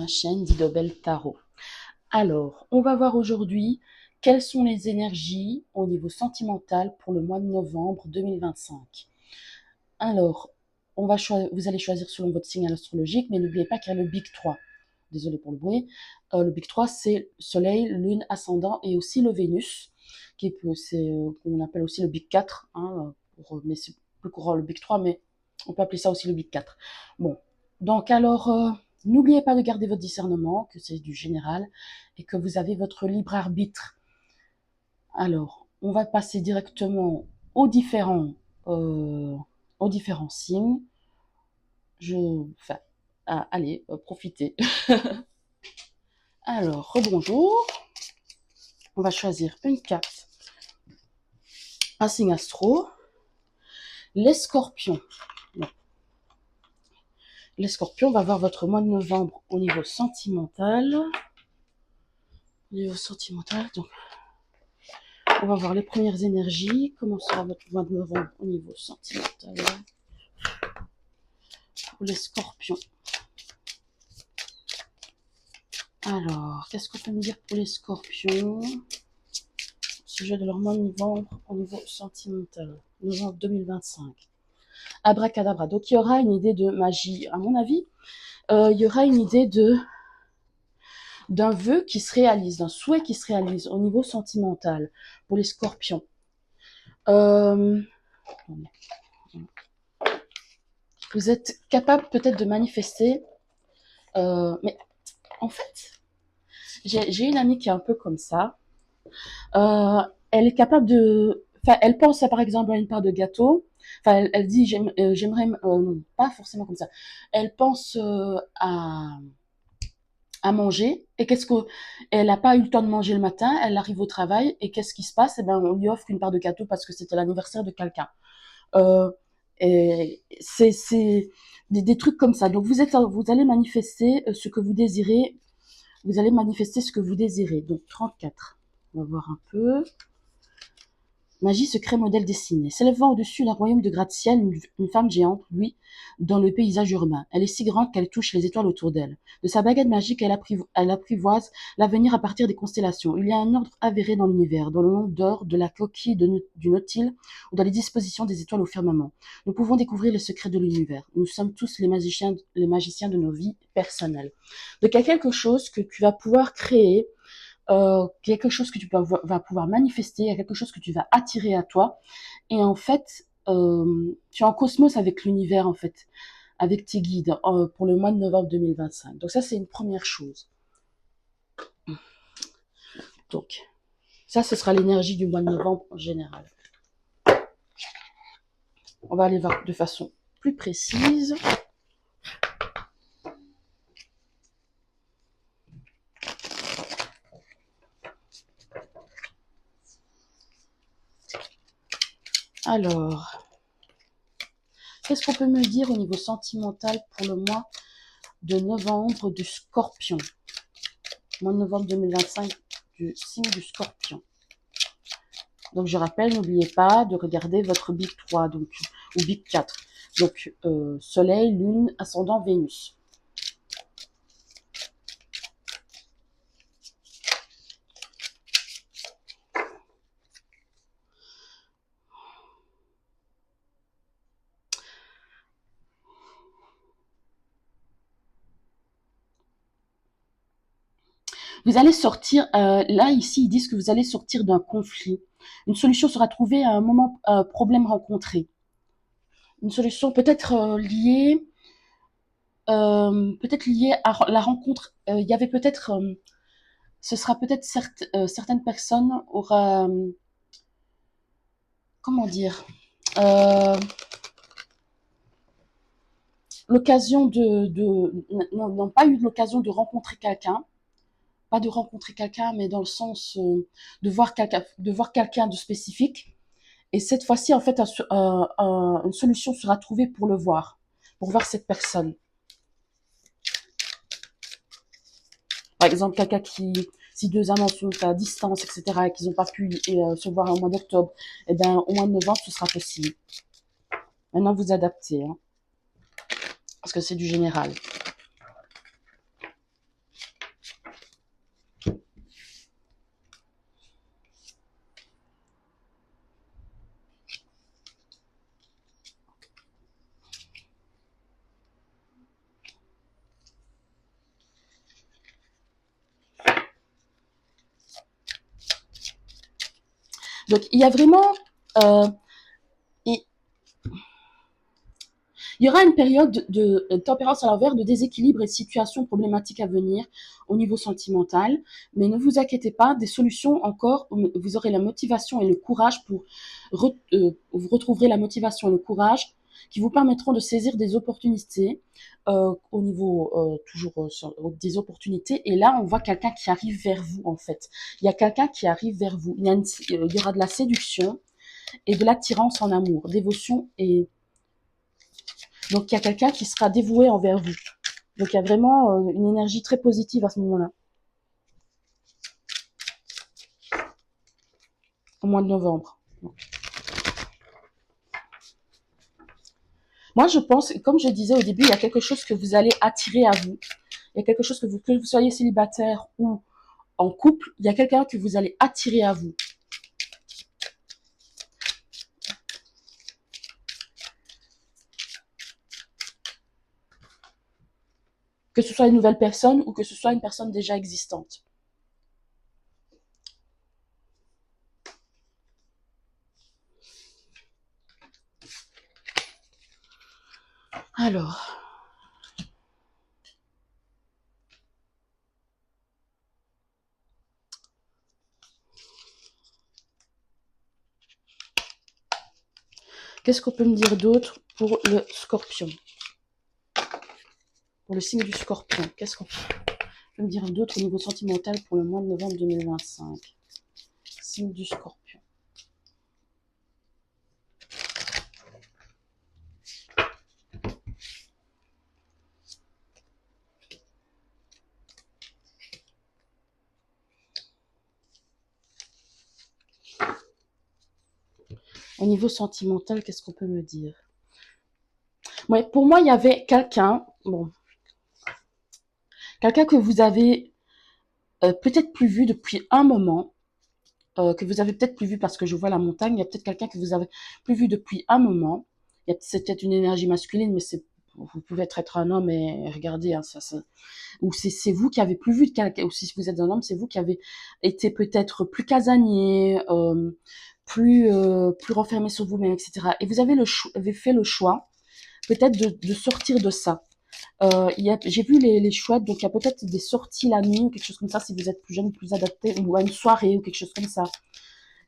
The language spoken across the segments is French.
chaîne d'Idobel Tarot. Alors, on va voir aujourd'hui quelles sont les énergies au niveau sentimental pour le mois de novembre 2025. Alors, vous allez choisir selon votre signe astrologique, mais n'oubliez pas qu'il y a le Big 3. Désolée pour le bruit. Le Big 3, c'est Soleil, Lune, Ascendant et aussi le Vénus, qu'on appelle aussi le Big 4, hein, mais c'est plus courant le Big 3, mais on peut appeler ça aussi le Big 4. Bon, donc alors, n'oubliez pas de garder votre discernement, que c'est du général, et que vous avez votre libre arbitre. Alors, on va passer directement aux différents, euh, aux différents signes. Allez, profitez. Alors, rebonjour. On va choisir une carte, un signe astro. Les scorpions. Les scorpions, on va voir votre mois de novembre au niveau sentimental. Donc, on va voir les premières énergies. Comment sera votre mois de novembre au niveau sentimental pour les scorpions. Alors, qu'est-ce qu'on peut me dire pour les scorpions au sujet de leur mois de novembre au niveau sentimental, novembre 2025. Abracadabra. Donc, il y aura une idée de magie, à mon avis. Il y aura une idée d'un vœu qui se réalise, d'un souhait qui se réalise au niveau sentimental pour les scorpions. Vous êtes capable peut-être de manifester, mais en fait, j'ai une amie qui est un peu comme ça. Elle est capable de... Enfin, elle pense par exemple à une part de gâteau. Enfin, elle dit j'aimerais... non, pas forcément comme ça. Elle pense à manger et elle n'a pas eu le temps de manger le matin, elle arrive au travail et qu'est-ce qui se passe? Eh ben, on lui offre une part de gâteau parce que c'était l'anniversaire de quelqu'un. Et c'est des trucs comme ça. Donc vous allez manifester ce que vous désirez. Vous allez manifester ce que vous désirez. Donc 34. On va voir un peu. Magie, secret, modèle dessiné. S'élevant au-dessus d'un royaume de gratte-ciel, une femme géante, lui, dans le paysage urbain. Elle est si grande qu'elle touche les étoiles autour d'elle. De sa baguette magique, elle apprivoise l'avenir à partir des constellations. Il y a un ordre avéré dans l'univers, dans le monde d'or, de la coquille du nautile ou dans les dispositions des étoiles au firmament. Nous pouvons découvrir les secrets de l'univers. Nous sommes tous les magiciens de nos vies personnelles. Donc il y a quelque chose que tu vas pouvoir créer, quelque chose que tu vas pouvoir manifester, il y a quelque chose que tu vas attirer à toi. Et en fait, tu es en cosmos avec l'univers, en fait, avec tes guides pour le mois de novembre 2025. Donc ça, c'est une première chose. Donc, ça, ce sera l'énergie du mois de novembre en général. On va aller voir de façon plus précise. Alors, qu'est-ce qu'on peut me dire au niveau sentimental pour le mois de novembre du Scorpion? Mois de novembre 2025 du signe du Scorpion. Donc je rappelle, n'oubliez pas de regarder votre Big 3, donc, ou Big 4. Donc Soleil, Lune, Ascendant, Vénus. Vous allez sortir, là ici ils disent que vous allez sortir d'un conflit. Une solution sera trouvée à un moment problème rencontré. Une solution peut-être liée à la rencontre. Il y avait peut-être, ce sera peut-être certaines personnes aura, comment dire, euh, l'occasion n'ont pas eu l'occasion de rencontrer quelqu'un, pas de rencontrer quelqu'un, mais dans le sens de voir quelqu'un de spécifique. Et cette fois-ci, en fait, une solution sera trouvée pour voir cette personne. Par exemple, si deux amants sont à distance, etc., et qu'ils n'ont pas pu se voir au mois d'octobre, eh ben, au mois de novembre, ce sera possible. Maintenant, vous adaptez, hein, parce que c'est du général. Donc, il y a vraiment... il y aura une période de tempérance à l'envers, de déséquilibre et de situations problématiques à venir au niveau sentimental. Mais ne vous inquiétez pas, des solutions encore, vous aurez la motivation et le courage pour... vous retrouverez la motivation et le courage qui vous permettront de saisir des opportunités au niveau toujours des opportunités. Et là, on voit quelqu'un qui arrive vers vous, en fait. Il y a quelqu'un qui arrive vers vous. Il y aura de la séduction et de l'attirance en amour, dévotion et... Donc, il y a quelqu'un qui sera dévoué envers vous. Donc, il y a vraiment une énergie très positive à ce moment-là, au mois de novembre. Donc, moi, je pense, comme je disais au début, il y a quelque chose que vous allez attirer à vous. Il y a quelque chose que vous soyez célibataire ou en couple, il y a quelqu'un que vous allez attirer à vous. Que ce soit une nouvelle personne ou que ce soit une personne déjà existante. Alors, qu'est-ce qu'on peut me dire d'autre pour le scorpion? Pour le signe du scorpion, qu'est-ce qu'on peut me dire d'autre au niveau sentimental pour le mois de novembre 2025? Signe du scorpion. Au niveau sentimental, qu'est-ce qu'on peut me dire? Ouais, pour moi, il y avait quelqu'un, bon, quelqu'un que vous avez peut-être plus vu depuis un moment, que vous avez peut-être plus vu parce que je vois la montagne. Il y a peut-être quelqu'un que vous avez plus vu depuis un moment. C'est peut-être une énergie masculine, mais vous pouvez être un homme et regardez, hein, ou c'est vous qui avez plus vu de quelqu'un, ou si vous êtes un homme, c'est vous qui avez été peut-être plus casanier, plus renfermé sur vous-même, etc. Et vous avez fait le choix peut-être de sortir de ça. J'ai vu les chouettes, donc il y a peut-être des sorties la nuit ou quelque chose comme ça si vous êtes plus jeune, plus adapté, ou à une soirée ou quelque chose comme ça.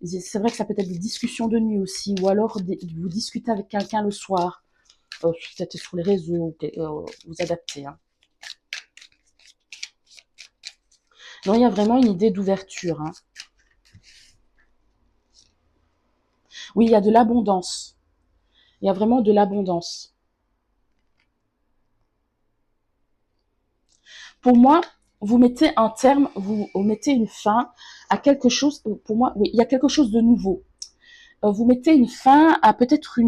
C'est vrai que ça peut être des discussions de nuit aussi, ou alors vous discutez avec quelqu'un le soir, peut-être sur les réseaux, vous adaptez. Hein. Non, il y a vraiment une idée d'ouverture. Hein. Oui, il y a de l'abondance. Il y a vraiment de l'abondance. Pour moi, vous mettez un terme, vous mettez une fin à quelque chose. Pour moi, oui, il y a quelque chose de nouveau. Vous mettez une fin à peut-être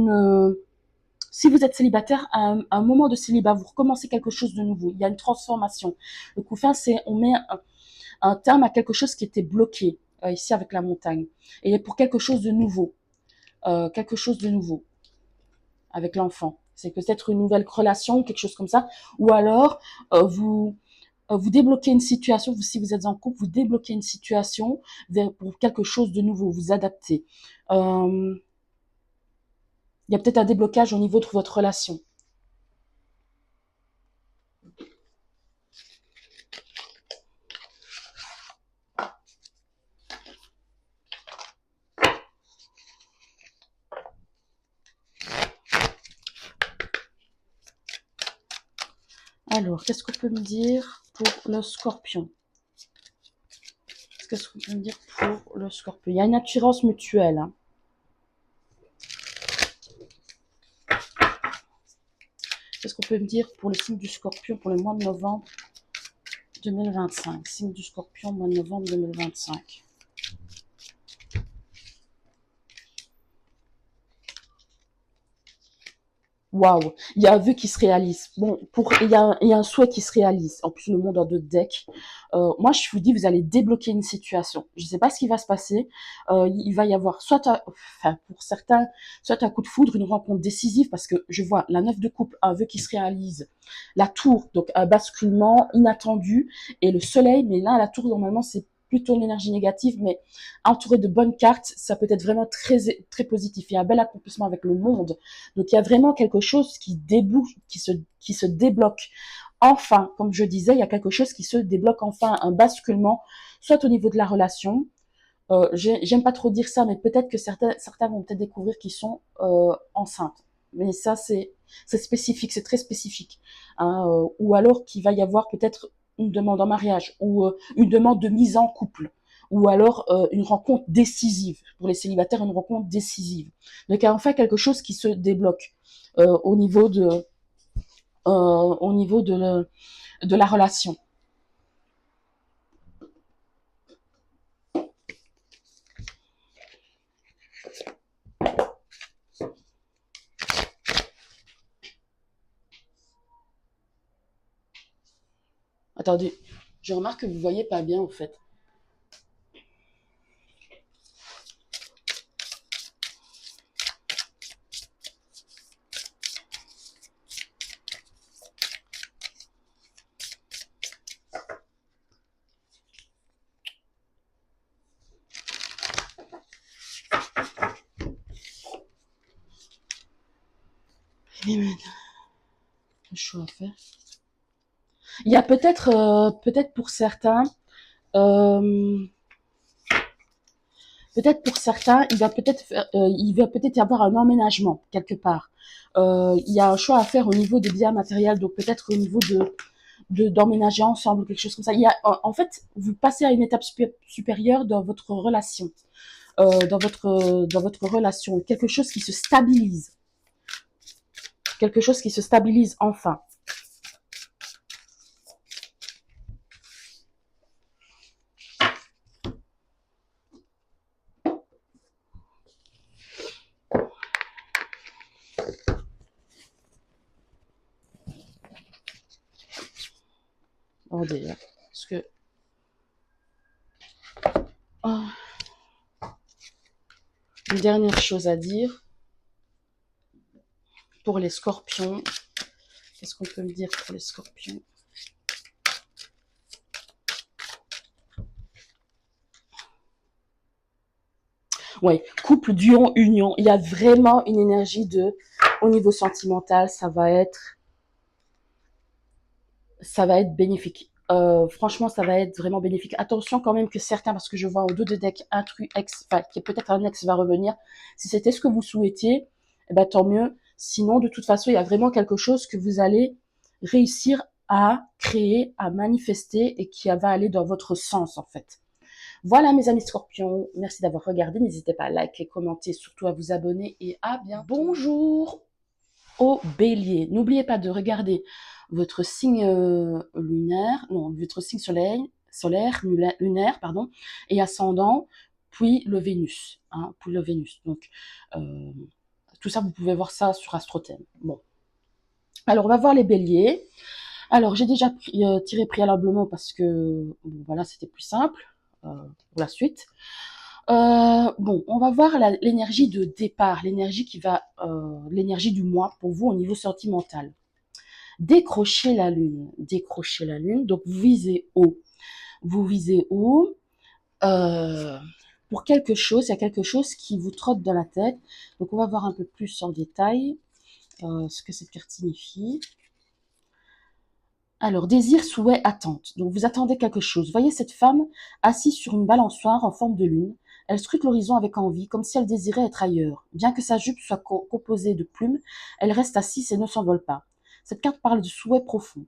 si vous êtes célibataire, à un moment de célibat, vous recommencez quelque chose de nouveau. Il y a une transformation. Le coup fin, c'est on met un terme à quelque chose qui était bloqué ici avec la montagne. Et pour quelque chose de nouveau. Quelque chose de nouveau avec l'enfant. C'est peut-être une nouvelle relation, quelque chose comme ça. Ou alors, vous débloquez une situation, si vous êtes en couple, vous débloquez une situation pour quelque chose de nouveau, vous adaptez. Il y a peut-être un déblocage au niveau de votre relation. Alors, qu'est-ce qu'on peut me dire pour le scorpion? Qu'est-ce qu'on peut me dire pour le scorpion? Il y a une attirance mutuelle. Hein. Qu'est-ce qu'on peut me dire pour le signe du scorpion pour le mois de novembre 2025? Signe du scorpion, mois de novembre 2025. Waouh, il y a un vœu qui se réalise. Bon, il y a un souhait qui se réalise. En plus, le monde en deux decks. Moi, je vous dis, vous allez débloquer une situation. Je ne sais pas ce qui va se passer. Il va y avoir enfin, pour certains, soit un coup de foudre, une rencontre décisive, parce que je vois la 9 de coupe, un vœu qui se réalise. La tour, donc un basculement inattendu, et le soleil, mais là, la tour, normalement, c'est plutôt l'énergie négative, mais entouré de bonnes cartes, ça peut être vraiment très positif. Il y a un bel accomplissement avec le monde. Donc il y a vraiment quelque chose qui débouche, qui se débloque. Enfin, comme je disais, il y a quelque chose qui se débloque enfin, un basculement, soit au niveau de la relation. J'aime pas trop dire ça, mais peut-être que certains vont peut-être découvrir qu'ils sont enceintes. Mais ça, c'est spécifique, c'est très spécifique. Hein, ou alors qu'il va y avoir peut-être une demande en mariage, ou une demande de mise en couple, ou alors une rencontre décisive. Pour les célibataires, une rencontre décisive. Donc, il y a enfin quelque chose qui se débloque au niveau de la relation. Attendez, je remarque que vous voyez pas bien, en fait. Eh bien, le choix à faire. Il y a peut-être pour certains, euh, il va peut-être y avoir un emménagement quelque part. Il y a un choix à faire au niveau des biens matériels, donc peut-être au niveau d'emménager ensemble, quelque chose comme ça. Il y a, en fait, vous passez à une étape supérieure dans votre relation, dans votre relation, quelque chose qui se stabilise enfin. Attendez, parce que oh, une dernière chose à dire pour les scorpions. Qu'est-ce qu'on peut me dire pour les scorpions? Ouais, couple, duo, union. Il y a vraiment une énergie au niveau sentimental, ça va être bénéfique. Franchement, ça va être vraiment bénéfique. Attention quand même que certains, parce que je vois au dos de deck intrus, ex, enfin, qui est peut-être un ex va revenir. Si c'était ce que vous souhaitiez, eh ben, tant mieux. Sinon, de toute façon, il y a vraiment quelque chose que vous allez réussir à créer, à manifester et qui va aller dans votre sens, en fait. Voilà mes amis scorpions, merci d'avoir regardé, n'hésitez pas à liker, commenter, surtout à vous abonner et à bientôt. Bonjour au bélier, n'oubliez pas de regarder votre signe lunaire, non, votre signe lunaire, pardon, et ascendant, puis le Vénus, hein, puis le Vénus. Donc, euh, tout ça, vous pouvez voir ça sur AstroThème. Bon. Alors, on va voir les béliers. Alors, j'ai déjà tiré préalablement parce que, bon, voilà, c'était plus simple pour la suite. Bon, on va voir l'énergie de départ, l'énergie du mois pour vous au niveau sentimental. Décrochez la lune, décrochez la lune. Donc vous visez haut. Euh, pour quelque chose, il y a quelque chose qui vous trotte dans la tête. Donc on va voir un peu plus en détail ce que cette carte signifie. Alors, désir, souhait, attente. Donc, vous attendez quelque chose. Voyez cette femme assise sur une balançoire en forme de lune. Elle scrute l'horizon avec envie, comme si elle désirait être ailleurs. Bien que sa jupe soit composée de plumes, elle reste assise et ne s'envole pas. Cette carte parle de souhait profond.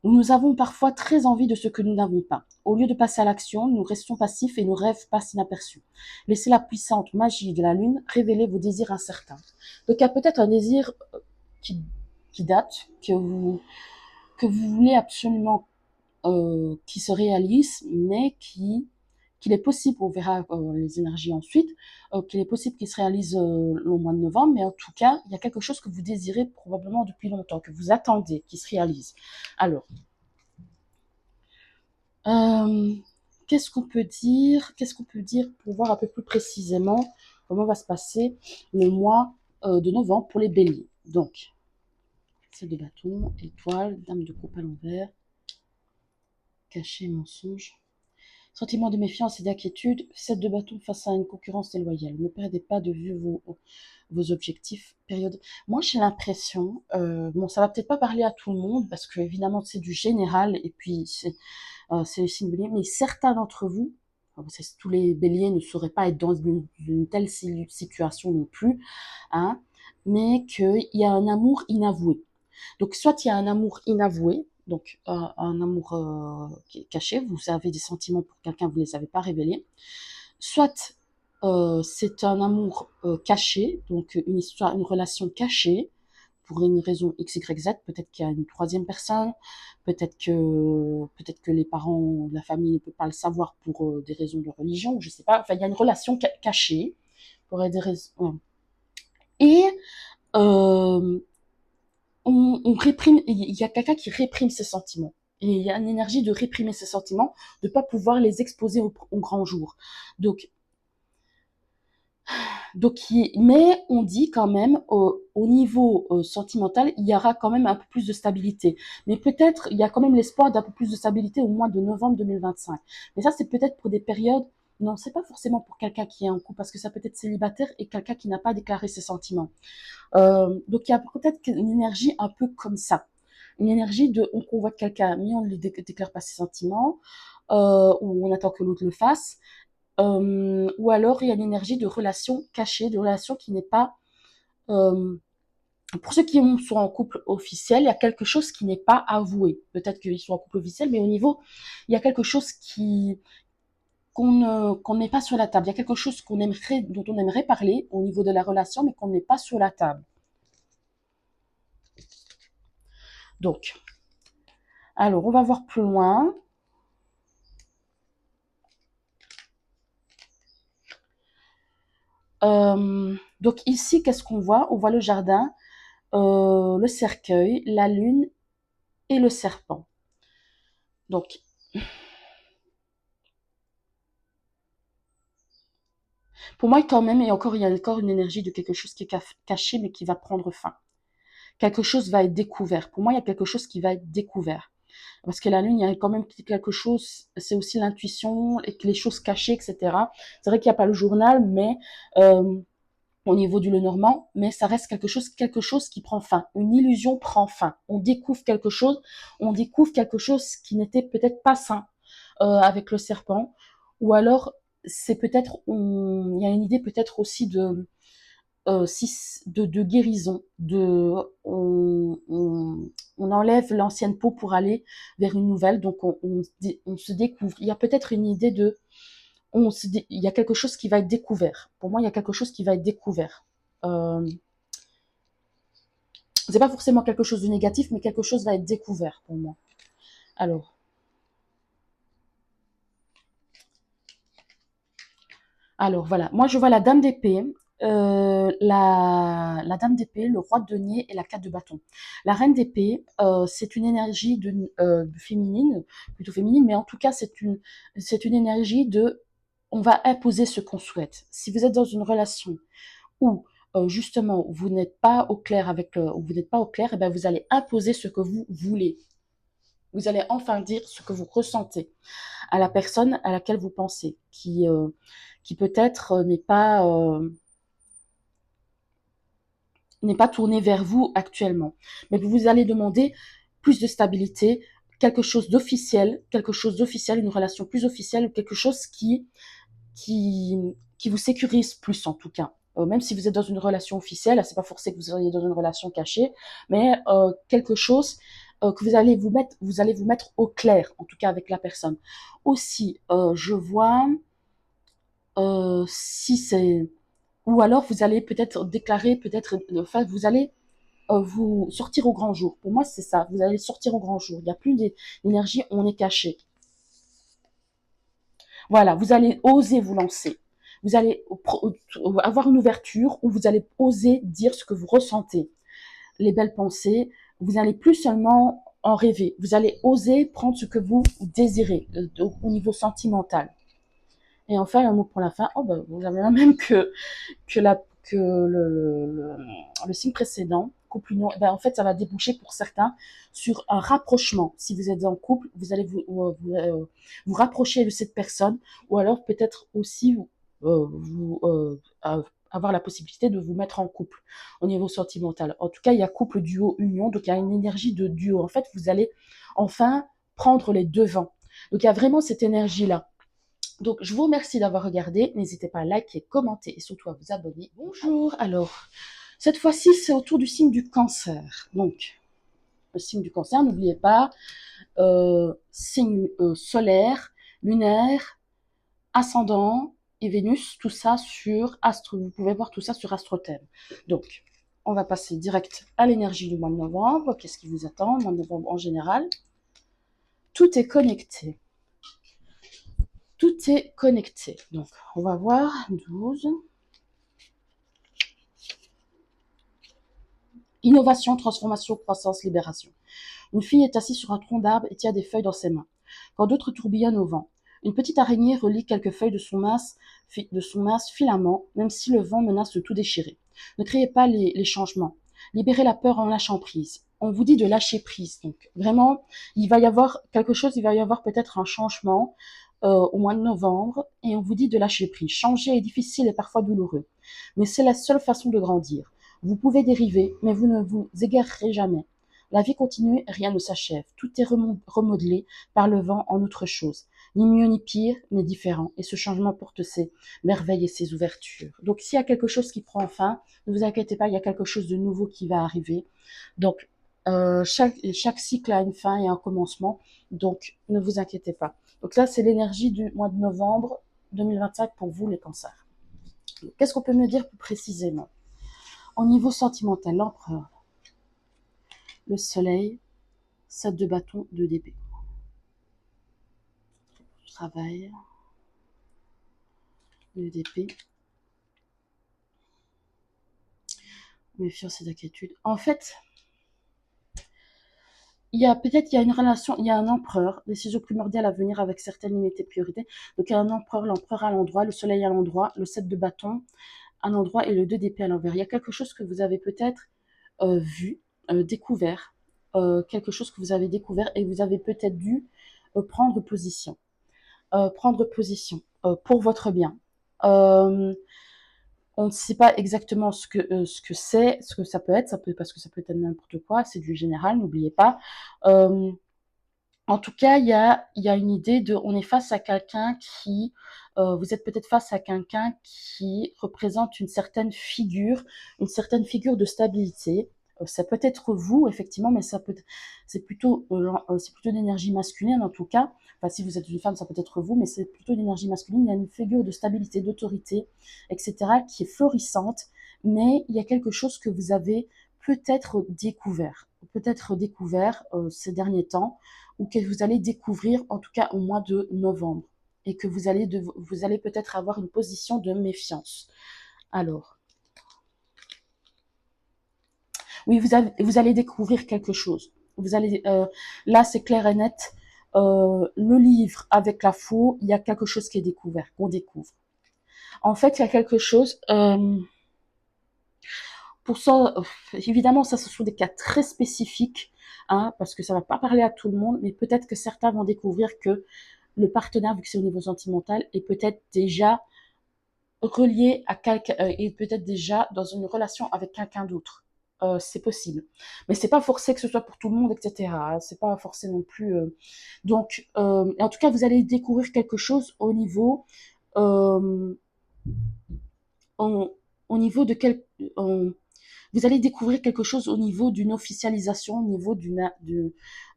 Nous avons parfois très envie de ce que nous n'avons pas. Au lieu de passer à l'action, nous restons passifs et nos rêves passent inaperçus. Laissez la puissante magie de la lune révéler vos désirs incertains. Donc, il y a peut-être un désir qui, qui date, que vous voulez absolument qui se réalise, mais qu'il est possible, on verra les énergies ensuite, qu'il est possible qu'il se réalise au mois de novembre, mais en tout cas, il y a quelque chose que vous désirez probablement depuis longtemps, que vous attendez qu'il se réalise. Alors, euh, qu'est-ce qu'on peut dire pour voir un peu plus précisément comment va se passer le mois de novembre pour les béliers. Donc, c'est de bâton, étoile, dame de coupe à l'envers, caché, mensonge. Sentiment de méfiance et d'inquiétude, 7 de bâton face à une concurrence déloyale. Ne perdez pas de vue vos objectifs. Période. Moi, j'ai l'impression, bon, ça va peut-être pas parler à tout le monde parce que évidemment c'est du général et puis c'est singulier, mais certains d'entre vous, tous les béliers ne sauraient pas être dans une telle situation non plus, hein, mais qu'il y a un amour inavoué. Donc, soit il y a un amour inavoué, donc un amour caché, vous avez des sentiments pour quelqu'un, vous ne les avez pas révélés, soit c'est un amour caché, donc une histoire, une relation cachée, pour une raison X, Y, Z, peut-être qu'il y a une troisième personne, peut-être que les parents, la famille ne peut pas le savoir pour des raisons de religion, je sais pas, enfin il y a une relation cachée, pour des raisons. Et euh, on réprime, il y a quelqu'un qui réprime ses sentiments. Et il y a une énergie de réprimer ses sentiments, de ne pas pouvoir les exposer au grand jour. Donc, mais on dit quand même au niveau sentimental, il y aura quand même un peu plus de stabilité. Mais peut-être, il y a quand même l'espoir d'un peu plus de stabilité au mois de novembre 2025. Mais ça, c'est peut-être pour des périodes, non, c'est pas forcément pour quelqu'un qui est en couple, parce que ça peut être célibataire et quelqu'un qui n'a pas déclaré ses sentiments. Donc il y a peut-être une énergie un peu comme ça. Une énergie de on convoite quelqu'un, mais on ne lui déclare pas ses sentiments, ou on attend que l'autre le fasse. Ou alors il y a une énergie de relation cachée, de relation qui n'est pas... pour ceux qui sont en couple officiel, il y a quelque chose qui n'est pas avoué. Peut-être qu'ils sont en couple officiel, mais au niveau, il y a quelque chose qu'on n'est pas sur la table. Il y a quelque chose dont on aimerait parler au niveau de la relation, mais qu'on n'est pas sur la table. Donc, alors, on va voir plus loin. Donc ici, qu'est-ce qu'on voit? On voit le jardin, le cercueil, la lune et le serpent. Donc, pour moi, quand même, il y a encore une énergie de quelque chose qui est caché, mais qui va prendre fin. Quelque chose va être découvert. Pour moi, il y a quelque chose qui va être découvert. Parce que la lune, il y a quand même quelque chose, c'est aussi l'intuition, et que les choses cachées, etc. C'est vrai qu'il n'y a pas le journal, mais au niveau du Lenormand, mais ça reste quelque chose qui prend fin. Une illusion prend fin. On découvre quelque chose qui n'était peut-être pas sain avec le serpent, ou alors c'est peut-être, il y a une idée peut-être aussi de guérison, on enlève l'ancienne peau pour aller vers une nouvelle, donc on se découvre. Il y a peut-être une idée il y a quelque chose qui va être découvert. Pour moi, il y a quelque chose qui va être découvert. Euh, c'est pas forcément quelque chose de négatif, mais quelque chose va être découvert pour moi. Alors, voilà. Moi, je vois la dame d'épée, la dame d'épée, le roi de denier et la 4 de bâton. La reine d'épée, c'est une énergie féminine, plutôt féminine, mais en tout cas, c'est une énergie de on va imposer ce qu'on souhaite. Si vous êtes dans une relation où justement vous n'êtes pas au clair vous n'êtes pas au clair, et ben vous allez imposer ce que vous voulez. Vous allez enfin dire ce que vous ressentez à la personne à laquelle vous pensez, qui peut-être n'est pas tournée vers vous actuellement. Mais vous allez demander plus de stabilité, quelque chose d'officiel, une relation plus officielle, quelque chose qui, qui vous sécurise plus en tout cas. Même si vous êtes dans une relation officielle, c'est pas forcé que vous soyez dans une relation cachée, mais quelque chose que vous allez vous mettre au clair, en tout cas avec la personne. Aussi, je vois si c'est, ou alors vous allez peut-être déclarer, enfin vous allez vous sortir au grand jour. Pour moi, c'est ça. Vous allez sortir au grand jour. Il n'y a plus d'énergie, on est caché. Voilà, vous allez oser vous lancer. Vous allez avoir une ouverture où vous allez oser dire ce que vous ressentez, les belles pensées. Vous n'allez plus seulement en rêver. Vous allez oser prendre ce que vous désirez au niveau sentimental. Et enfin, un mot pour la fin. Oh ben, vous avez la même que le signe précédent. couple union, ben, en fait, ça va déboucher pour certains sur un rapprochement. Si vous êtes en couple, vous allez vous rapprocher de cette personne, ou alors peut-être aussi avoir la possibilité de vous mettre en couple au niveau sentimental. En tout cas, il y a couple, duo, union, donc il y a une énergie de duo. En fait, vous allez enfin prendre les devants. Donc il y a vraiment cette énergie-là. Donc, je vous remercie d'avoir regardé. N'hésitez pas à liker, commenter et surtout à vous abonner. Bonjour. Alors, cette fois-ci, c'est autour du signe du cancer. Donc, le signe du cancer, n'oubliez pas, signe solaire, lunaire, ascendant et Vénus, tout ça sur Astro. Vous pouvez voir tout ça sur AstroThème. Donc, on va passer direct à l'énergie du mois de novembre. Qu'est-ce qui vous attend, le mois de novembre en général? Tout est connecté. Tout est connecté. Donc, on va voir 12. Innovation, transformation, croissance, libération. Une fille est assise sur un tronc d'arbre et tient des feuilles dans ses mains, quand d'autres tourbillonnent au vent. Une petite araignée relie quelques feuilles de son mince filament, même si le vent menace de tout déchirer. Ne créez pas les changements. Libérez la peur en lâchant prise. On vous dit de lâcher prise. Donc, vraiment, il va y avoir quelque chose, il va y avoir peut-être un changement au mois de novembre, et on vous dit de lâcher prise. Changer est difficile et parfois douloureux, mais c'est la seule façon de grandir. Vous pouvez dériver, mais vous ne vous égarerez jamais. La vie continue, rien ne s'achève. Tout est remodelé par le vent en autre chose. Ni mieux ni pire, mais différent. Et ce changement porte ses merveilles et ses ouvertures. Donc s'il y a quelque chose qui prend fin, ne vous inquiétez pas, il y a quelque chose de nouveau qui va arriver. Donc chaque cycle a une fin et un commencement. Donc ne vous inquiétez pas. Donc là, c'est l'énergie du mois de novembre 2025 pour vous, les cancers. Qu'est-ce qu'on peut me dire plus précisément? Au niveau sentimental, l'empereur, le soleil, 7 de bâton, 2 d'épée. Travail, 2 d'épée. Méfiance et d'inquiétude. En fait, il y a une relation, il y a un empereur, décision primordiale à venir avec certaines limites et priorités. Donc il y a un empereur, l'empereur à l'endroit, le soleil à l'endroit, le 7 de bâton à l'endroit et le 2 d'épée à l'envers. Il y a quelque chose que vous avez peut-être vu, découvert, quelque chose que vous avez découvert et vous avez peut-être dû prendre position. Pour votre bien. On ne sait pas exactement ce que c'est, ce que ça peut être, parce que ça peut être n'importe quoi, c'est du général, n'oubliez pas. En tout cas, il y a une idée de, on est face à quelqu'un qui, vous êtes peut-être face à quelqu'un qui représente une certaine figure de stabilité. Ça peut être vous, effectivement, mais c'est plutôt d'énergie masculine en tout cas. Enfin, si vous êtes une femme, ça peut être vous, mais c'est plutôt d'énergie masculine. Il y a une figure de stabilité, d'autorité, etc., qui est florissante, mais il y a quelque chose que vous avez peut-être découvert ces derniers temps, ou que vous allez découvrir en tout cas au mois de novembre, et que vous allez peut-être avoir une position de méfiance. Alors, oui, vous allez découvrir quelque chose. Là, c'est clair et net. Le livre avec la faux, il y a quelque chose qui est découvert, qu'on découvre. En fait, il y a quelque chose. Pour ça, évidemment, ça, ce sont des cas très spécifiques, hein, parce que ça va pas parler à tout le monde, mais peut-être que certains vont découvrir que le partenaire, vu que c'est au niveau sentimental, est peut-être déjà relié à quelqu'un, est peut-être déjà dans une relation avec quelqu'un d'autre. C'est possible, mais c'est pas forcé que ce soit pour tout le monde, etc. C'est pas forcé non plus. Donc, en tout cas, vous allez découvrir quelque chose au niveau, euh, au niveau de vous allez découvrir quelque chose au niveau d'une officialisation, au niveau d'une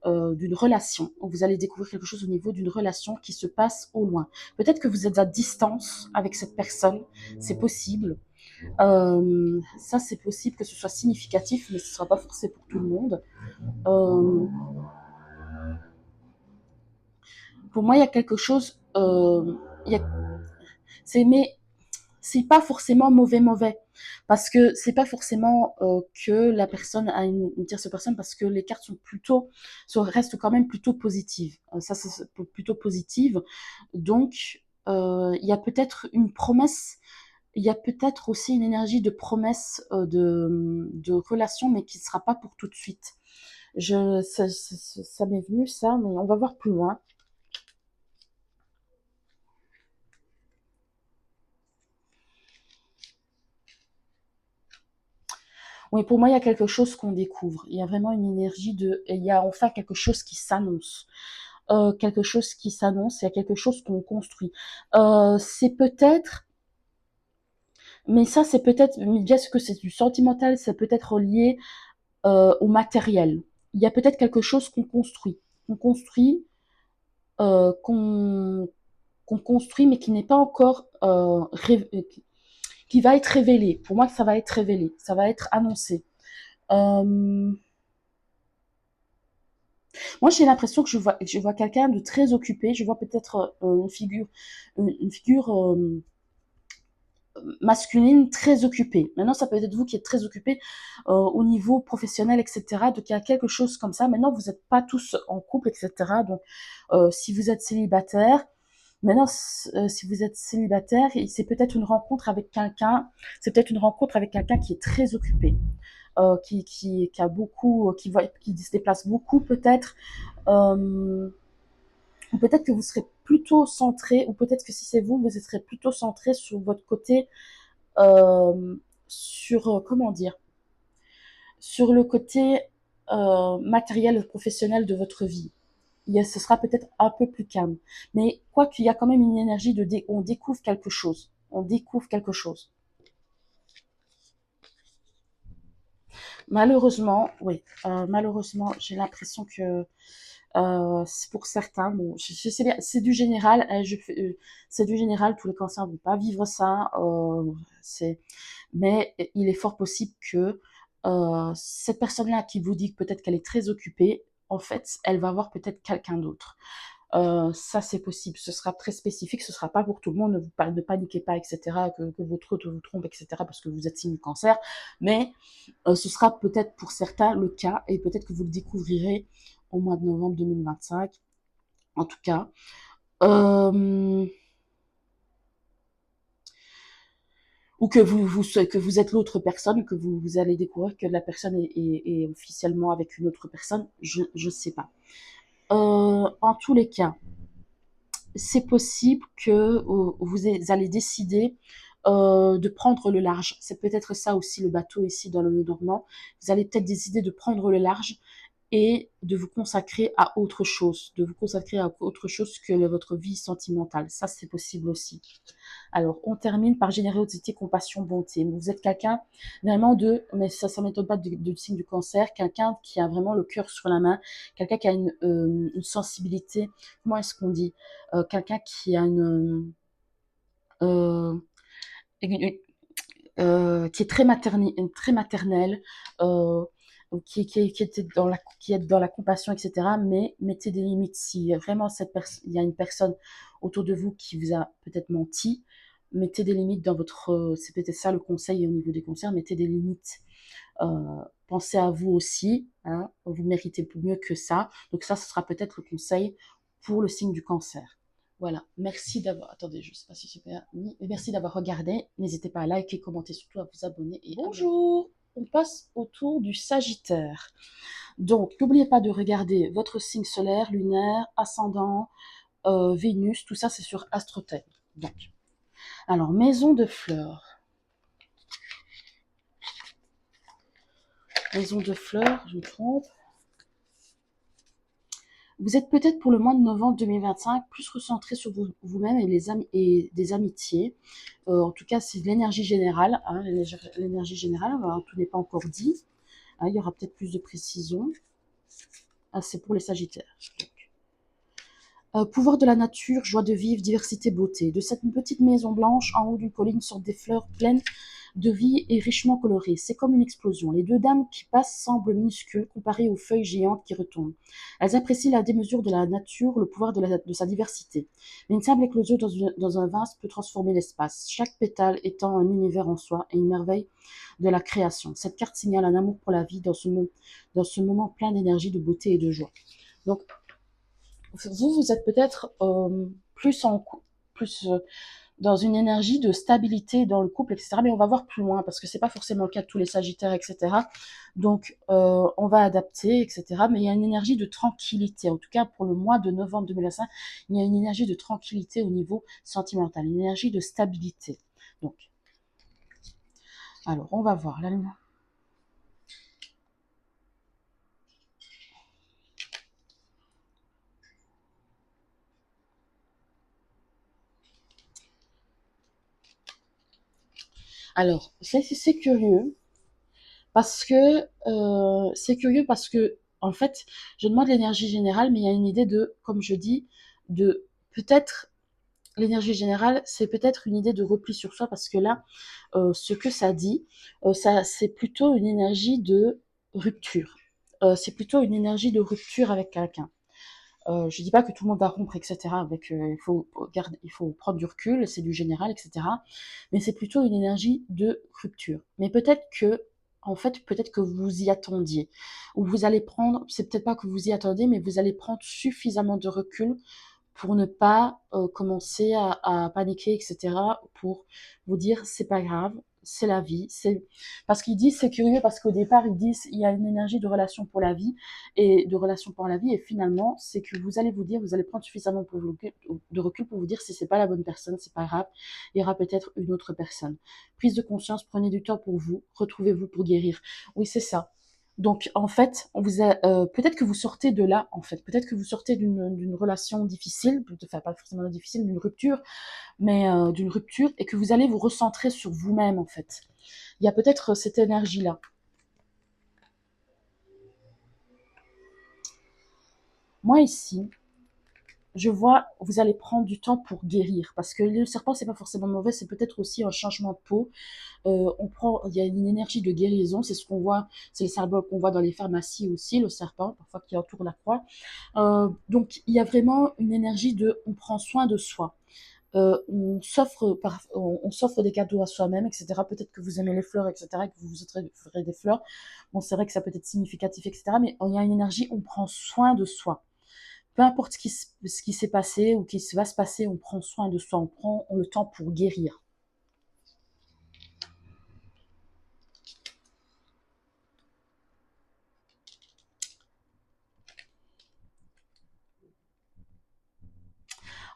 relation. Vous allez découvrir quelque chose au niveau d'une relation qui se passe au loin. Peut-être que vous êtes à distance avec cette personne, c'est possible. Ça, c'est possible que ce soit significatif, mais ce ne sera pas forcément pour tout le monde. Pour moi, il y a quelque chose... mais c'est pas forcément mauvais, parce que c'est pas forcément que la personne a une tierce personne, parce que les cartes restent quand même plutôt positives. Ça, c'est plutôt positive. Donc, il y a peut-être une promesse Il y a peut-être aussi une énergie de promesse de relation, mais qui ne sera pas pour tout de suite. Ça m'est venu ça, mais on va voir plus loin. Oui, pour moi, il y a quelque chose qu'on découvre. Il y a vraiment une énergie il y a enfin quelque chose qui s'annonce. Quelque chose qui s'annonce, il y a quelque chose qu'on construit. C'est peut-être, mais ça, c'est peut-être, bien que c'est du sentimental, c'est peut-être lié au matériel. Il y a peut-être quelque chose qu'on construit, qu'on construit, mais qui n'est pas encore qui va être révélé. Pour moi, ça va être révélé, ça va être annoncé. Euh, Moi, j'ai l'impression que je vois quelqu'un de très occupé. Je vois peut-être une figure masculine très occupée. Maintenant, ça peut être vous qui êtes très occupé au niveau professionnel, etc. Donc, il y a quelque chose comme ça. Maintenant, vous n'êtes pas tous en couple, etc. Donc, si vous êtes célibataire, maintenant, si vous êtes célibataire, c'est peut-être une rencontre avec quelqu'un. C'est peut-être une rencontre avec quelqu'un qui est très occupé, qui a beaucoup, qui se déplace beaucoup peut-être. Euh, ou peut-être que vous serez plutôt centré, ou peut-être que si c'est vous, vous serez plutôt centré sur votre côté, sur, comment dire, sur le côté matériel et professionnel de votre vie. Ce sera peut-être un peu plus calme. Mais quoi qu'il y a quand même une énergie on découvre quelque chose. On découvre quelque chose. Malheureusement, oui, malheureusement, j'ai l'impression que pour certains, bon, je sais bien, c'est du général, c'est du général, tous les cancers ne vont pas vivre ça, mais il est fort possible que cette personne-là qui vous dit peut-être qu'elle est très occupée, en fait, elle va voir peut-être quelqu'un d'autre. Ça, c'est possible. Ce sera très spécifique. Ce sera pas pour tout le monde. Ne paniquez pas, etc. Que votre autre vous trompe, etc. Parce que vous êtes signe du cancer. Mais ce sera peut-être pour certains le cas. Et peut-être que vous le découvrirez au mois de novembre 2025. En tout cas. Euh, ou que vous êtes l'autre personne, que vous allez découvrir que la personne est officiellement avec une autre personne. Je sais pas. En tous les cas, c'est possible que vous allez décider de prendre le large. C'est peut-être ça aussi le bateau ici dans le Normand. Vous allez peut-être décider de prendre le large et de vous consacrer à autre chose, de vous consacrer à autre chose que votre vie sentimentale. Ça, c'est possible aussi. Alors, on termine par générosité, compassion, bonté. Vous êtes quelqu'un vraiment mais ça m'étonne pas de signe du cancer, quelqu'un qui a vraiment le cœur sur la main, quelqu'un qui a une sensibilité, comment est-ce qu'on dit, quelqu'un qui a euh, une- qui est très maternel, euh, qui est dans la compassion, etc. Mais mettez des limites. Si vraiment il y a une personne autour de vous qui vous a peut-être menti, mettez des limites dans votre. C'est peut-être ça le conseil au niveau des concerts, mettez des limites. Pensez à vous aussi, hein, vous méritez mieux que ça. Donc ça, ce sera peut-être le conseil pour le signe du cancer. Voilà, merci d'avoir. Attendez, je ne sais pas si c'est bien mis, mais merci d'avoir regardé. N'hésitez pas à liker, commenter, surtout à vous abonner. Et bonjour. On passe au tour du Sagittaire. Donc, n'oubliez pas de regarder votre signe solaire, lunaire, ascendant, Vénus, tout ça c'est sur AstroTech. Donc, alors, maison de fleurs. Maison de fleurs, je me trompe. Vous êtes peut-être pour le mois de novembre 2025 plus recentré sur vous-même et des amitiés. En tout cas, c'est l'énergie générale. Hein, l'énergie générale, tout n'est pas encore dit. Hein, il y aura peut-être plus de précision. Ah, c'est pour les Sagittaires. Pouvoir de la nature, joie de vivre, diversité, beauté. De cette petite maison blanche, en haut d'une colline, sortent des fleurs pleines de vie et richement colorées. C'est comme une explosion. Les deux dames qui passent semblent minuscules comparées aux feuilles géantes qui retombent. Elles apprécient la démesure de la nature, le pouvoir de sa diversité. Mais une simple éclosion dans un vase peut transformer l'espace, chaque pétale étant un univers en soi et une merveille de la création. Cette carte signale un amour pour la vie dans ce moment plein d'énergie, de beauté et de joie. Donc, vous êtes peut-être plus dans une énergie de stabilité dans le couple, etc. Mais on va voir plus loin parce que c'est pas forcément le cas de tous les Sagittaires, etc. Donc, on va adapter, etc. Mais il y a une énergie de tranquillité. En tout cas, pour le mois de novembre 2025, il y a une énergie de tranquillité au niveau sentimental, une énergie de stabilité. Donc, alors, on va voir. Là, alors, c'est curieux parce que, en fait, je demande l'énergie générale, mais il y a une idée de, comme je dis, de peut-être l'énergie générale, c'est peut-être une idée de repli sur soi parce que là, ce que ça dit, c'est plutôt une énergie de rupture. C'est plutôt une énergie de rupture avec quelqu'un. Je dis pas que tout le monde va rompre, etc. Avec, il faut prendre du recul, c'est du général, etc. Mais c'est plutôt une énergie de rupture. Mais peut-être que, en fait, peut-être que vous y attendiez, ou vous allez prendre, c'est peut-être pas que vous y attendiez, mais vous allez prendre suffisamment de recul pour ne pas commencer à paniquer, etc. Pour vous dire c'est pas grave, c'est la vie. C'est parce qu'ils disent c'est curieux parce qu'au départ ils disent il y a une énergie de relation pour la vie et de relation pour la vie et finalement c'est que vous allez vous dire vous allez prendre suffisamment de recul pour vous dire si c'est pas la bonne personne c'est pas grave, il y aura peut-être une autre personne. Prise de conscience, prenez du temps pour vous, retrouvez-vous pour guérir. Oui c'est ça. Donc, en fait, peut-être que vous sortez de là, en fait. Peut-être que vous sortez d'une relation difficile, enfin pas forcément difficile, d'une rupture, mais d'une rupture, et que vous allez vous recentrer sur vous-même, en fait. Il y a peut-être cette énergie-là. Moi, ici, je vois, vous allez prendre du temps pour guérir, parce que le serpent, c'est pas forcément mauvais, c'est peut-être aussi un changement de peau. Il y a une énergie de guérison, c'est ce qu'on voit, c'est le symbole qu'on voit dans les pharmacies aussi, le serpent, parfois qui entoure la croix. Donc il y a vraiment une énergie de on prend soin de soi. On s'offre des cadeaux à soi-même, etc. Peut-être que vous aimez les fleurs, etc. Et que vous vous offrez des fleurs. Bon, c'est vrai que ça peut être significatif, etc. Mais il y a une énergie, on prend soin de soi. Peu importe ce qui s'est passé ou qui va se passer, on prend soin de soi, on prend le temps pour guérir.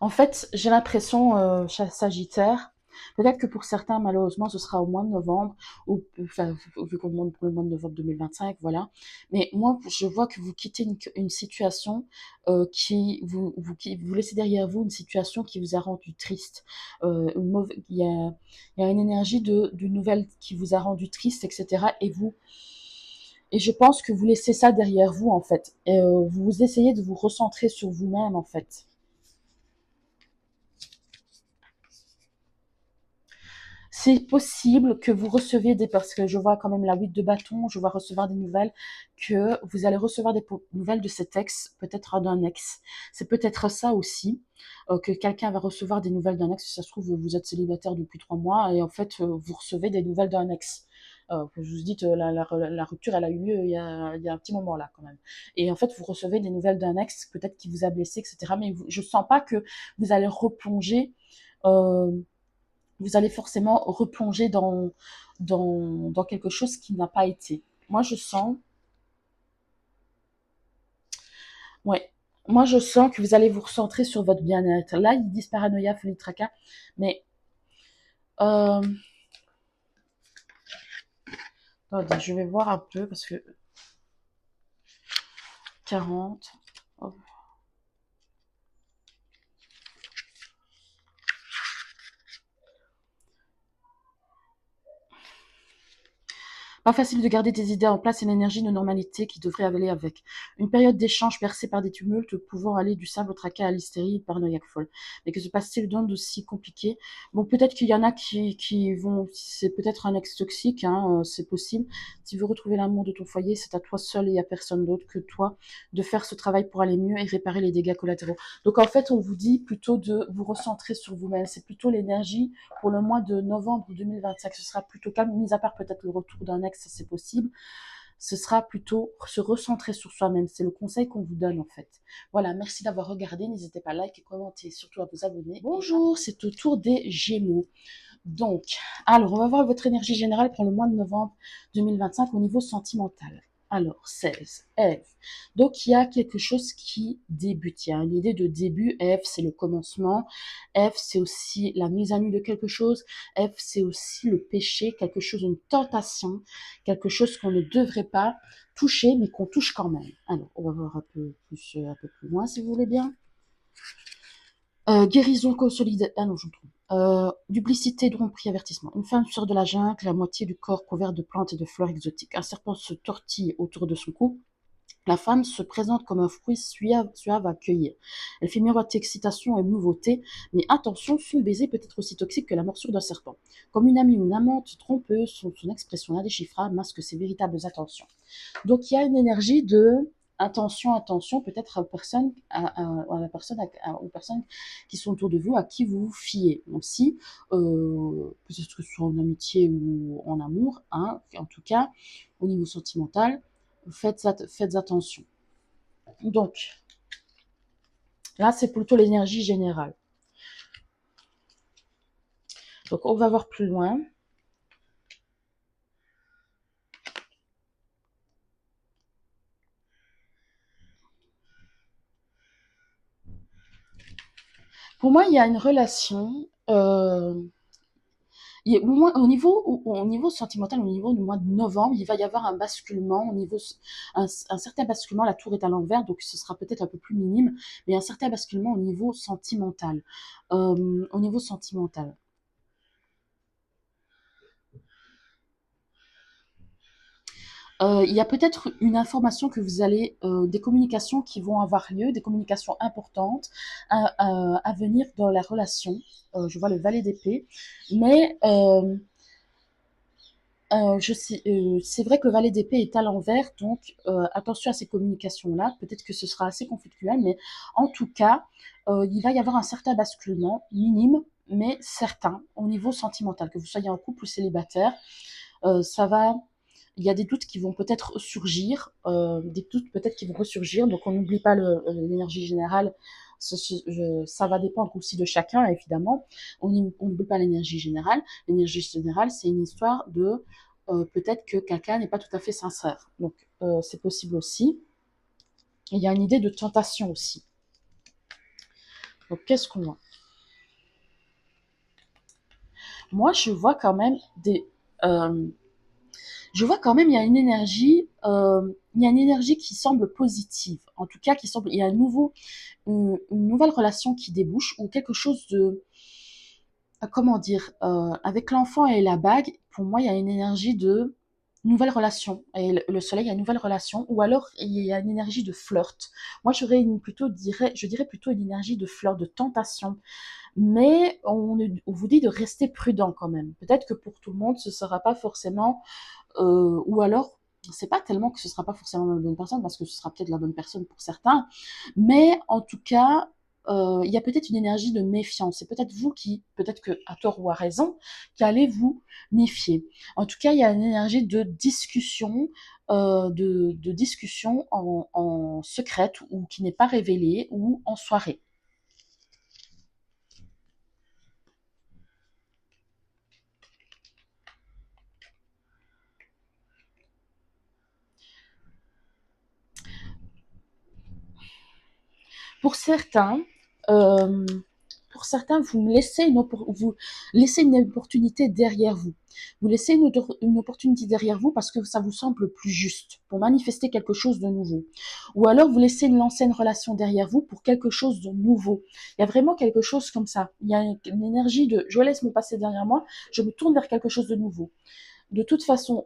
En fait, j'ai l'impression, Sagittaire, peut-être que pour certains, malheureusement, ce sera au mois de novembre, ou enfin, vu qu'on demande pour le mois de novembre 2025, voilà. Mais moi, je vois que vous quittez une situation qui vous laissez derrière vous une situation qui vous a rendu triste. Il y a une énergie d'une nouvelle qui vous a rendu triste, etc. Et je pense que vous laissez ça derrière vous, en fait. Et, vous essayez de vous recentrer sur vous-même, en fait. C'est possible que vous receviez des, parce que je vois quand même la 8 de bâton, je vois recevoir des nouvelles, que vous allez recevoir des nouvelles de cet ex, peut-être d'un ex. C'est peut-être ça aussi, que quelqu'un va recevoir des nouvelles d'un ex. Si ça se trouve, vous êtes célibataire depuis 3 mois et en fait, vous recevez des nouvelles d'un ex. Je vous dis, la rupture, elle a eu lieu il y a un petit moment là quand même. Et en fait, vous recevez des nouvelles d'un ex, peut-être qui vous a blessé, etc. Mais je sens pas que vous allez replonger. Euh, Vous allez forcément replonger dans quelque chose qui n'a pas été. Moi, je sens, ouais, moi, je sens que vous allez vous recentrer sur votre bien-être. Là, ils disent paranoïa, folie, tracas, mais euh, attendez, je vais voir un peu parce que 40. Oh. Pas facile de garder tes idées en place et l'énergie de normalité qui devrait aller avec. Une période d'échange percée par des tumultes pouvant aller du simple tracas à l'hystérie paranoïaque folle. Mais que se passe-t-il donc d'aussi compliqué? Bon, peut-être qu'il y en a qui vont... C'est peut-être un ex toxique, hein, c'est possible. Si tu veux retrouver l'amour de ton foyer, c'est à toi seul et à personne d'autre que toi de faire ce travail pour aller mieux et réparer les dégâts collatéraux. Donc en fait, on vous dit plutôt de vous recentrer sur vous-même. C'est plutôt l'énergie pour le mois de novembre 2025. Ce sera plutôt calme, mis à part peut-être le retour d'un ex, c'est possible. ce sera plutôt se recentrer sur soi-même. C'est le conseil qu'on vous donne en fait. Voilà, merci d'avoir regardé. N'hésitez pas à liker, commenter, surtout à vous abonner. Bonjour, c'est au tour des Gémeaux. Donc, alors, on va voir votre énergie générale pour le mois de novembre 2025 au niveau sentimental. Alors, 16, F. Donc, il y a quelque chose qui débute. Il y a une idée de début. F, c'est le commencement. F, c'est aussi la mise à nu de quelque chose. F, c'est aussi le péché, quelque chose, une tentation, quelque chose qu'on ne devrait pas toucher, mais qu'on touche quand même. Alors, on va voir un peu plus loin, si vous voulez bien. Guérison consolidée. Ah non, je me trompe. Duplicité, tromperie, avertissement. Une femme sort de la jungle, la moitié du corps couvert de plantes et de fleurs exotiques. Un serpent se tortille autour de son cou. La femme se présente comme un fruit suave à cueillir. Elle fait miroiter excitation et nouveauté, mais attention, son baiser peut être aussi toxique que la morsure d'un serpent. Comme une amie ou une amante trompeuse, son expression indéchiffrable masque ses véritables intentions. Donc il y a une énergie de attention, peut-être aux personnes qui sont autour de vous, à qui vous vous fiez aussi, peut-être que ce soit en amitié ou en amour, hein, en tout cas, au niveau sentimental, faites attention. Donc, là, c'est plutôt l'énergie générale. Donc, on va voir plus loin. Pour moi, il y a une relation au niveau sentimental, au niveau du mois de novembre, il va y avoir un basculement, un certain basculement. La tour est à l'envers, donc ce sera peut-être un peu plus minime, mais un certain basculement au niveau sentimental. Au niveau sentimental. Il y a peut-être une information que vous allez, des communications qui vont avoir lieu, des communications importantes à venir dans la relation. Je vois le valet d'épée, mais c'est vrai que le valet d'épée est à l'envers, donc attention à ces communications-là. Peut-être que ce sera assez conflictuel, mais en tout cas, il va y avoir un certain basculement, minime, mais certain, au niveau sentimental. Que vous soyez en couple ou célibataire, ça va. Il y a des doutes qui vont peut-être surgir, des doutes peut-être qui vont ressurgir. Donc on n'oublie pas l'énergie générale. Ça va dépendre aussi de chacun, évidemment. On n'oublie pas l'énergie générale. L'énergie générale, c'est une histoire de peut-être que quelqu'un n'est pas tout à fait sincère. Donc c'est possible aussi. Il y a une idée de tentation aussi. Donc qu'est-ce qu'on voit? Moi, euh, je vois quand même il y a une énergie qui semble positive. En tout cas, il y a une nouvelle relation qui débouche ou quelque chose de, comment dire, avec l'enfant et la bague. Pour moi, il y a une énergie de nouvelle relation. Et le soleil, il y a une nouvelle relation. Ou alors, il y a une énergie de flirt. Moi, je dirais plutôt une énergie de flirt, de tentation. Mais on vous dit de rester prudent quand même. Peut-être que pour tout le monde, ce ne sera pas forcément ou alors, c'est pas tellement que ce sera pas forcément la bonne personne, parce que ce sera peut-être la bonne personne pour certains, mais en tout cas, il y a peut-être une énergie de méfiance. C'est peut-être vous qui, peut-être que à tort ou à raison, qui allez vous méfier. En tout cas, il y a une énergie de discussion, de discussion en secrète ou qui n'est pas révélée ou en soirée. Pour certains, euh, vous laissez une opportunité derrière vous. Vous laissez une opportunité derrière vous parce que ça vous semble plus juste, pour manifester quelque chose de nouveau. Ou alors vous laissez une ancienne relation derrière vous pour quelque chose de nouveau. Il y a vraiment quelque chose comme ça. Il y a une énergie de je laisse mon passé derrière moi, je me tourne vers quelque chose de nouveau. De toute façon,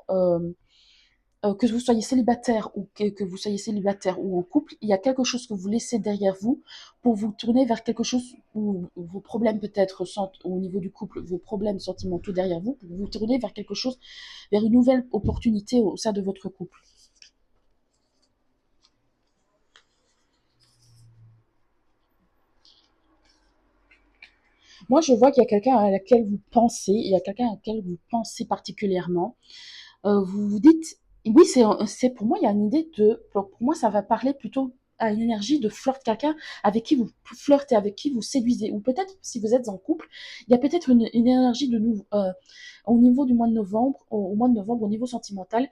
que vous soyez célibataire ou que vous soyez célibataire ou en couple, il y a quelque chose que vous laissez derrière vous pour vous tourner vers quelque chose où vos problèmes peut-être au niveau du couple, vos problèmes sentimentaux derrière vous, pour vous tourner vers quelque chose, vers une nouvelle opportunité au sein de votre couple. Moi, je vois qu'il y a quelqu'un à laquelle vous pensez, il y a quelqu'un à laquelle vous pensez particulièrement. Vous vous dites, Oui, pour moi, il y a une idée pour moi, ça va parler plutôt à une énergie de flirt quelqu'un avec qui vous flirtez, avec qui vous séduisez. Ou peut-être, si vous êtes en couple, il y a peut-être une énergie de nouveau, au niveau du mois de novembre, au mois de novembre, au niveau sentimental,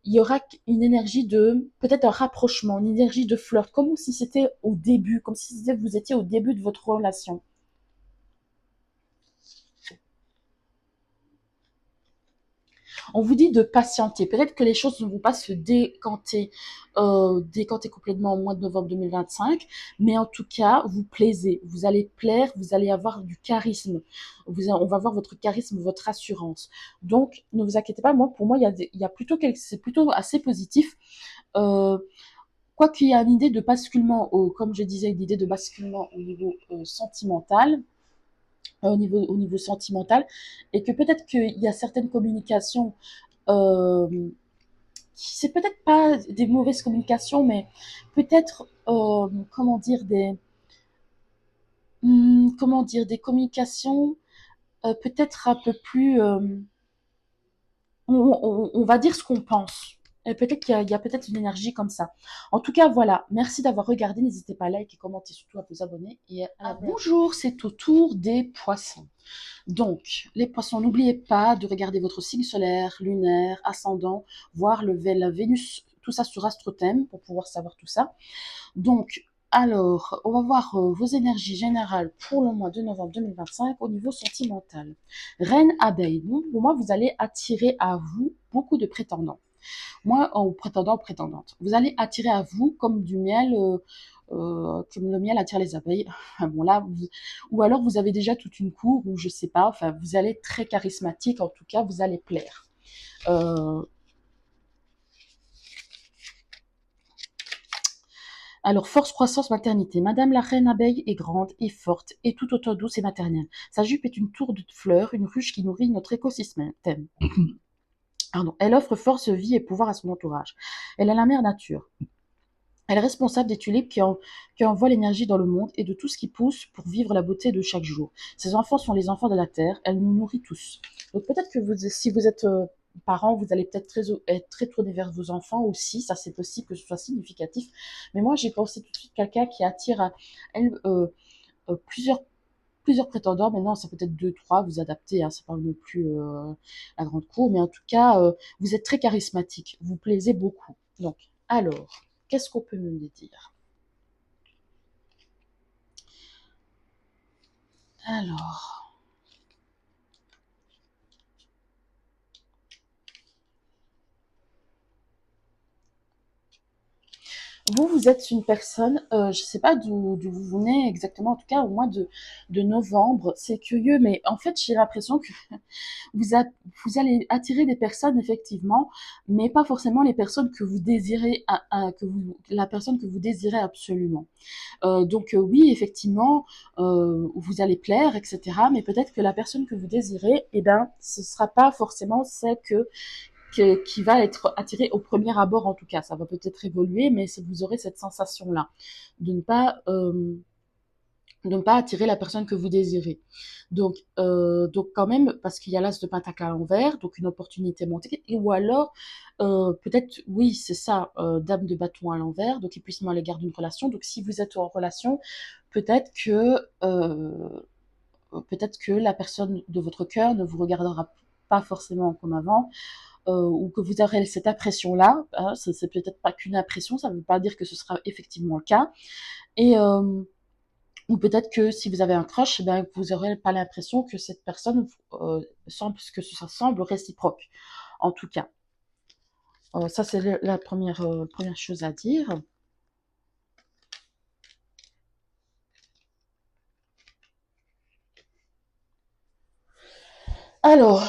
il y aura une énergie de, peut-être un rapprochement, une énergie de flirt, comme si c'était au début, comme si vous étiez au début de votre relation. On vous dit de patienter. Peut-être que les choses ne vont pas se décanter complètement au mois de novembre 2025, mais en tout cas, vous plaisez, vous allez plaire, vous allez avoir du charisme. On va voir votre charisme, votre assurance. Donc, ne vous inquiétez pas. Moi, pour moi, il y a plutôt c'est plutôt assez positif. Euh, Quoi qu'il y ait une idée de basculement, comme je disais, une idée de basculement au niveau sentimental, au niveau sentimental, et que peut-être qu'il y a certaines communications euh, c'est peut-être pas des mauvaises communications, mais peut-être, comment dire, comment dire, des communications peut-être un peu plus, on va dire ce qu'on pense. Et peut-être il y a peut-être une énergie comme ça. En tout cas, voilà. Merci d'avoir regardé. N'hésitez pas à liker, commenter, surtout à vous abonner. Et bonjour, c'est au tour des poissons. Donc, les poissons, n'oubliez pas de regarder votre signe solaire, lunaire, ascendant, voir la Vénus, tout ça sur AstroThème pour pouvoir savoir tout ça. Donc, alors, on va voir vos énergies générales pour le mois de novembre 2025 au niveau sentimental. Reine abeille, donc pour moi, vous allez attirer à vous beaucoup de prétendants. Moi, aux prétendants, prétendantes. Vous allez attirer à vous comme du miel, comme le miel attire les abeilles. Bon là, ou alors vous avez déjà toute une cour, ou je sais pas. Enfin, vous allez être très charismatique. En tout cas, vous allez plaire. Euh, alors, force, croissance, maternité. Madame la reine abeille est grande et forte et tout autant douce et maternelle. Sa jupe est une tour de fleurs, une ruche qui nourrit notre écosystème. Pardon. Elle offre force, vie et pouvoir à son entourage. Elle est la mère nature. Elle est responsable des tulipes qui envoient l'énergie dans le monde et de tout ce qui pousse pour vivre la beauté de chaque jour. Ses enfants sont les enfants de la terre, elle nous nourrit tous. Donc peut-être que si vous êtes parent, vous allez peut-être être très tourné vers vos enfants aussi, ça c'est possible que ce soit significatif. Mais moi j'ai pensé tout de suite quelqu'un qui attire à elle plusieurs prétendants. Maintenant, ça peut être deux, trois, vous adaptez, hein, c'est pas non plus la grande cour, mais en tout cas, vous êtes très charismatique, vous plaisez beaucoup. Donc, alors, qu'est-ce qu'on peut me dire? Alors, vous êtes une personne, je ne sais pas d'où vous venez exactement, en tout cas au mois de novembre, c'est curieux, mais en fait j'ai l'impression que vous, a- vous allez attirer des personnes effectivement, mais pas forcément les personnes que vous désirez, la personne que vous désirez absolument. Donc oui, effectivement, vous allez plaire, etc. Mais peut-être que la personne que vous désirez, eh ben, ce ne sera pas forcément celle qui va être attirée au premier abord en tout cas. Ça va peut-être évoluer, mais vous aurez cette sensation-là de ne pas attirer la personne que vous désirez. Donc quand même, parce qu'il y a l'as de pentacle à l'envers, donc une opportunité montée, ou alors peut-être, oui, c'est ça, dame de bâton à l'envers, donc épuisement à l'égard d'une relation. Donc si vous êtes en relation, peut-être que peut-être que la personne de votre cœur ne vous regardera pas forcément comme avant, ou que vous aurez cette impression-là. Hein, c'est peut-être pas qu'une impression, ça ne veut pas dire que ce sera effectivement le cas. Et ou peut-être que si vous avez un crush, eh ben, vous n'aurez pas l'impression que cette personne que ça semble réciproque. En tout cas, ça c'est la première chose à dire. Alors,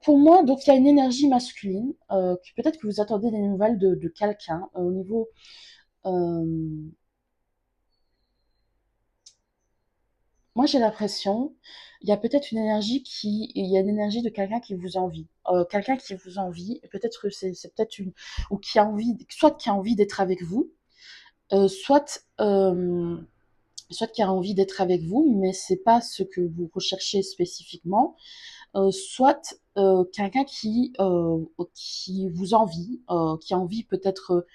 pour moi, donc il y a une énergie masculine. Peut-être que vous attendez des nouvelles de quelqu'un au niveau. euh, Moi, j'ai l'impression, il y a une énergie de quelqu'un qui vous envie. Quelqu'un qui vous envie, peut-être que c'est peut-être ou qui a envie, soit qui a envie d'être avec vous, soit, soit qui a envie d'être avec vous, mais c'est pas ce que vous recherchez spécifiquement. soit quelqu'un qui vous envie, qui a envie peut-être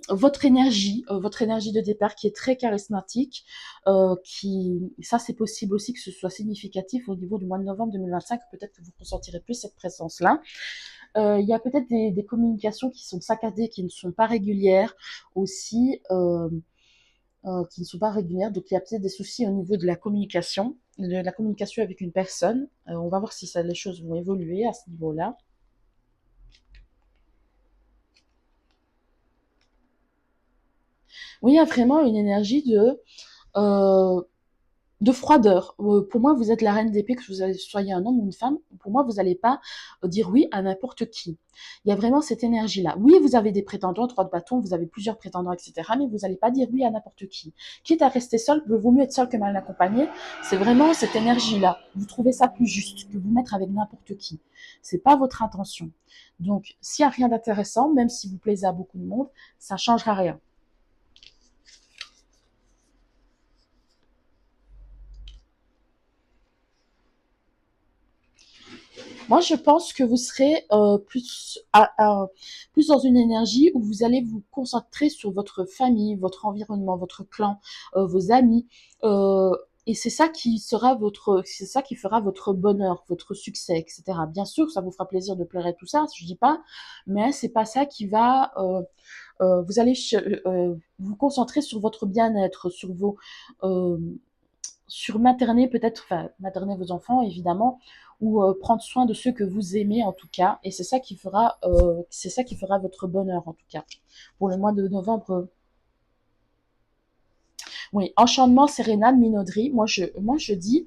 votre énergie de départ qui est très charismatique, ça c'est possible aussi que ce soit significatif au niveau du mois de novembre 2025, peut-être que vous ressentirez plus cette présence-là. Il y a peut-être des communications qui sont saccadées, qui ne sont pas régulières aussi, qui ne sont pas régulières, donc il y a peut-être des soucis au niveau de la communication avec une personne. On va voir si ça, les choses vont évoluer à ce niveau-là. Oui, il y a vraiment une énergie euh, de froideur. Pour moi, vous êtes la reine d'épée, que vous soyez un homme ou une femme. Pour moi, vous n'allez pas dire oui à n'importe qui. Il y a vraiment cette énergie-là. Oui, vous avez des prétendants, trois de bâton, vous avez plusieurs prétendants, etc. Mais vous n'allez pas dire oui à n'importe qui. Quitte à rester seul, vaut mieux être seul que mal accompagné. C'est vraiment cette énergie-là. Vous trouvez ça plus juste que vous mettre avec n'importe qui. C'est pas votre intention. Donc, s'il n'y a rien d'intéressant, même si vous plaisez à beaucoup de monde, ça changera rien. Moi, je pense que vous serez plus dans une énergie où vous allez vous concentrer sur votre famille, votre environnement, votre clan, vos amis. euh, et c'est ça qui fera votre bonheur, votre succès, etc. Bien sûr, ça vous fera plaisir de pleurer tout ça, je dis pas, mais c'est pas ça qui va. Vous allez vous concentrer sur votre bien-être, euh, sur materner peut-être, enfin materner vos enfants évidemment, ou prendre soin de ceux que vous aimez en tout cas, et c'est ça qui fera votre bonheur en tout cas. Pour le mois de novembre, oui, enchantement, sérénade, minauderie. Moi je dis,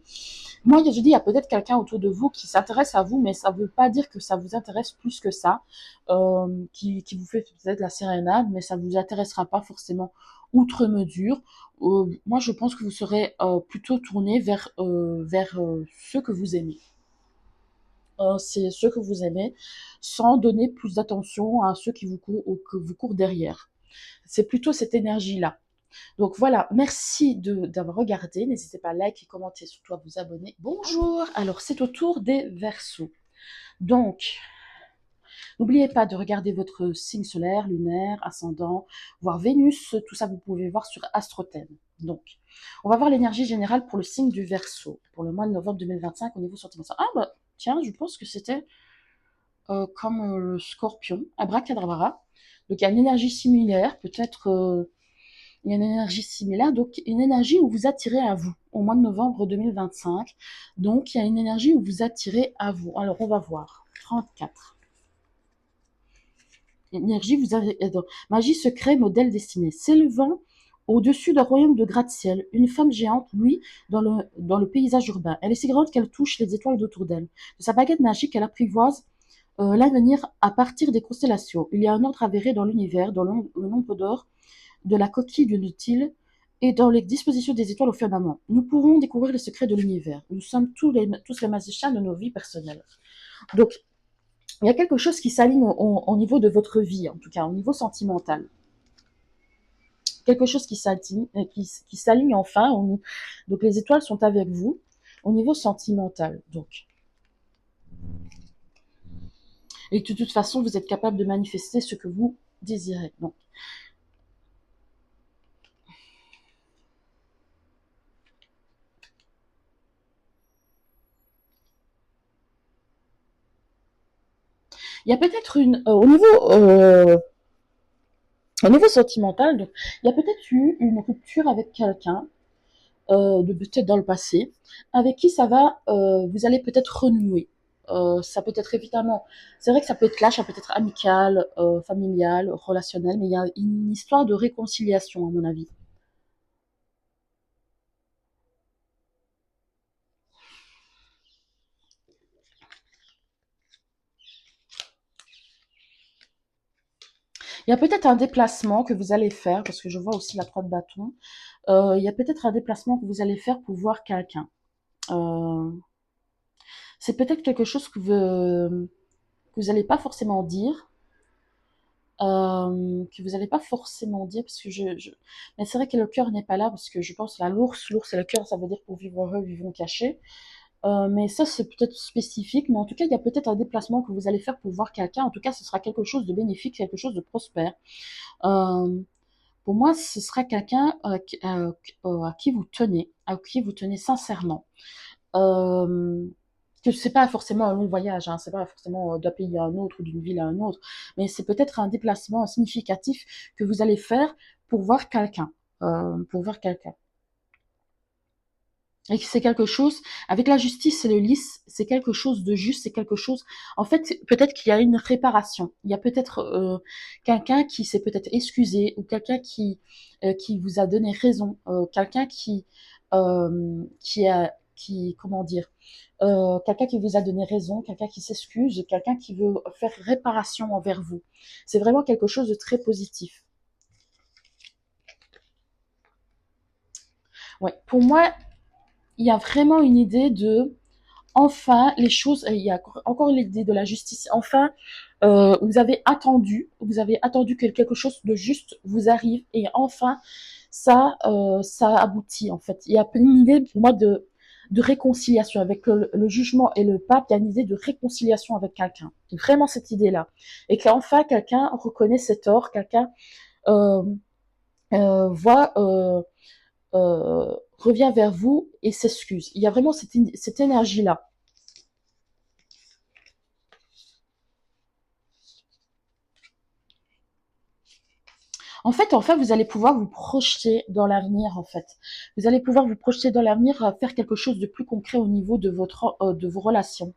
il y a peut-être quelqu'un autour de vous qui s'intéresse à vous, mais ça ne veut pas dire que ça vous intéresse plus que ça, qui vous fait peut-être la sérénade, mais ça ne vous intéressera pas forcément outre mesure. Moi, je pense que vous serez plutôt tourné vers ceux que vous aimez. C'est ceux que vous aimez, sans donner plus d'attention à ceux que vous courent derrière. C'est plutôt cette énergie-là. Donc voilà, merci d'avoir regardé. N'hésitez pas à liker, commenter, surtout à vous abonner. Bonjour, alors c'est au tour des Verseaux. Donc, n'oubliez pas de regarder votre signe solaire, lunaire, ascendant, voir Vénus, tout ça vous pouvez voir sur AstroThème. Donc, on va voir l'énergie générale pour le signe du Verseau, pour le mois de novembre 2025 au niveau sentimental. Ah bah, tiens, je pense que c'était comme le Scorpion, Abracadabra. Donc il y a une énergie similaire, peut-être il y a une énergie similaire, donc une énergie où vous attirez à vous au mois de novembre 2025. Donc il y a une énergie où vous attirez à vous. Alors on va voir. 34. Énergie, vous avez magie secret, modèle destiné. S'élevant au-dessus d'un royaume de gratte-ciel, une femme géante, lui, dans le paysage urbain. Elle est si grande qu'elle touche les étoiles d'autour d'elle. De sa baguette magique, elle apprivoise l'avenir à partir des constellations. Il y a un ordre avéré dans l'univers, dans le nombre d'or de la coquille du Nautile et dans les dispositions des étoiles au firmament. Nous pouvons découvrir les secrets de l'univers. Nous sommes tous les magiciens de nos vies personnelles. Donc, il y a quelque chose qui s'aligne au niveau de votre vie, en tout cas, au niveau sentimental. Quelque chose qui s'aligne enfin. Donc, les étoiles sont avec vous au niveau sentimental. Donc, et de toute façon, vous êtes capable de manifester ce que vous désirez. Donc, il y a peut-être au niveau sentimental, donc, il y a peut-être eu une rupture avec quelqu'un, peut-être dans le passé, avec qui vous allez peut-être renouer. Ça peut être évidemment, c'est vrai que ça peut être clash, ça peut être amical, familial, relationnel, mais il y a une histoire de réconciliation à mon avis. Il y a peut-être un déplacement que vous allez faire, parce que je vois aussi la 3 de bâton. Il y a peut-être un déplacement que vous allez faire pour voir quelqu'un. Euh, c'est peut-être quelque chose que vous n'allez pas forcément dire, que vous n'allez pas forcément dire, parce que mais c'est vrai que le cœur n'est pas là, parce que je pense que l'ours et le cœur, ça veut dire pour vivre heureux, vivons cachés. Mais ça, c'est peut-être spécifique. Mais en tout cas, il y a peut-être un déplacement que vous allez faire pour voir quelqu'un. En tout cas, ce sera quelque chose de bénéfique, quelque chose de prospère. Euh, pour moi, ce sera quelqu'un à qui vous tenez, à qui vous tenez sincèrement. Euh, que c'est pas forcément un long voyage, hein, c'est pas forcément d'un pays à un autre ou d'une ville à un autre, mais c'est peut-être un déplacement significatif que vous allez faire pour voir quelqu'un, pour voir quelqu'un. Et que c'est quelque chose, avec la justice et le lys, c'est quelque chose de juste, c'est quelque chose, en fait, peut-être qu'il y a une réparation. Il y a peut-être quelqu'un qui s'est peut-être excusé, ou quelqu'un qui vous a donné raison, quelqu'un comment dire, quelqu'un qui vous a donné raison, quelqu'un qui s'excuse, quelqu'un qui veut faire réparation envers vous. C'est vraiment quelque chose de très positif. Ouais, pour moi, il y a vraiment une idée de enfin les choses, il y a encore l'idée de la justice. Enfin, vous avez attendu que quelque chose de juste vous arrive et enfin ça aboutit en fait. Il y a une idée pour moi de réconciliation avec le jugement et le pape. Il y a une idée de réconciliation avec quelqu'un. Vraiment cette idée-là et qu'enfin quelqu'un reconnaît ses torts, quelqu'un euh, voit revient vers vous et s'excuse. Il y a vraiment cette énergie-là. En fait, vous allez pouvoir vous projeter dans l'avenir, en fait. Vous allez pouvoir vous projeter dans l'avenir, faire quelque chose de plus concret au niveau de vos relations.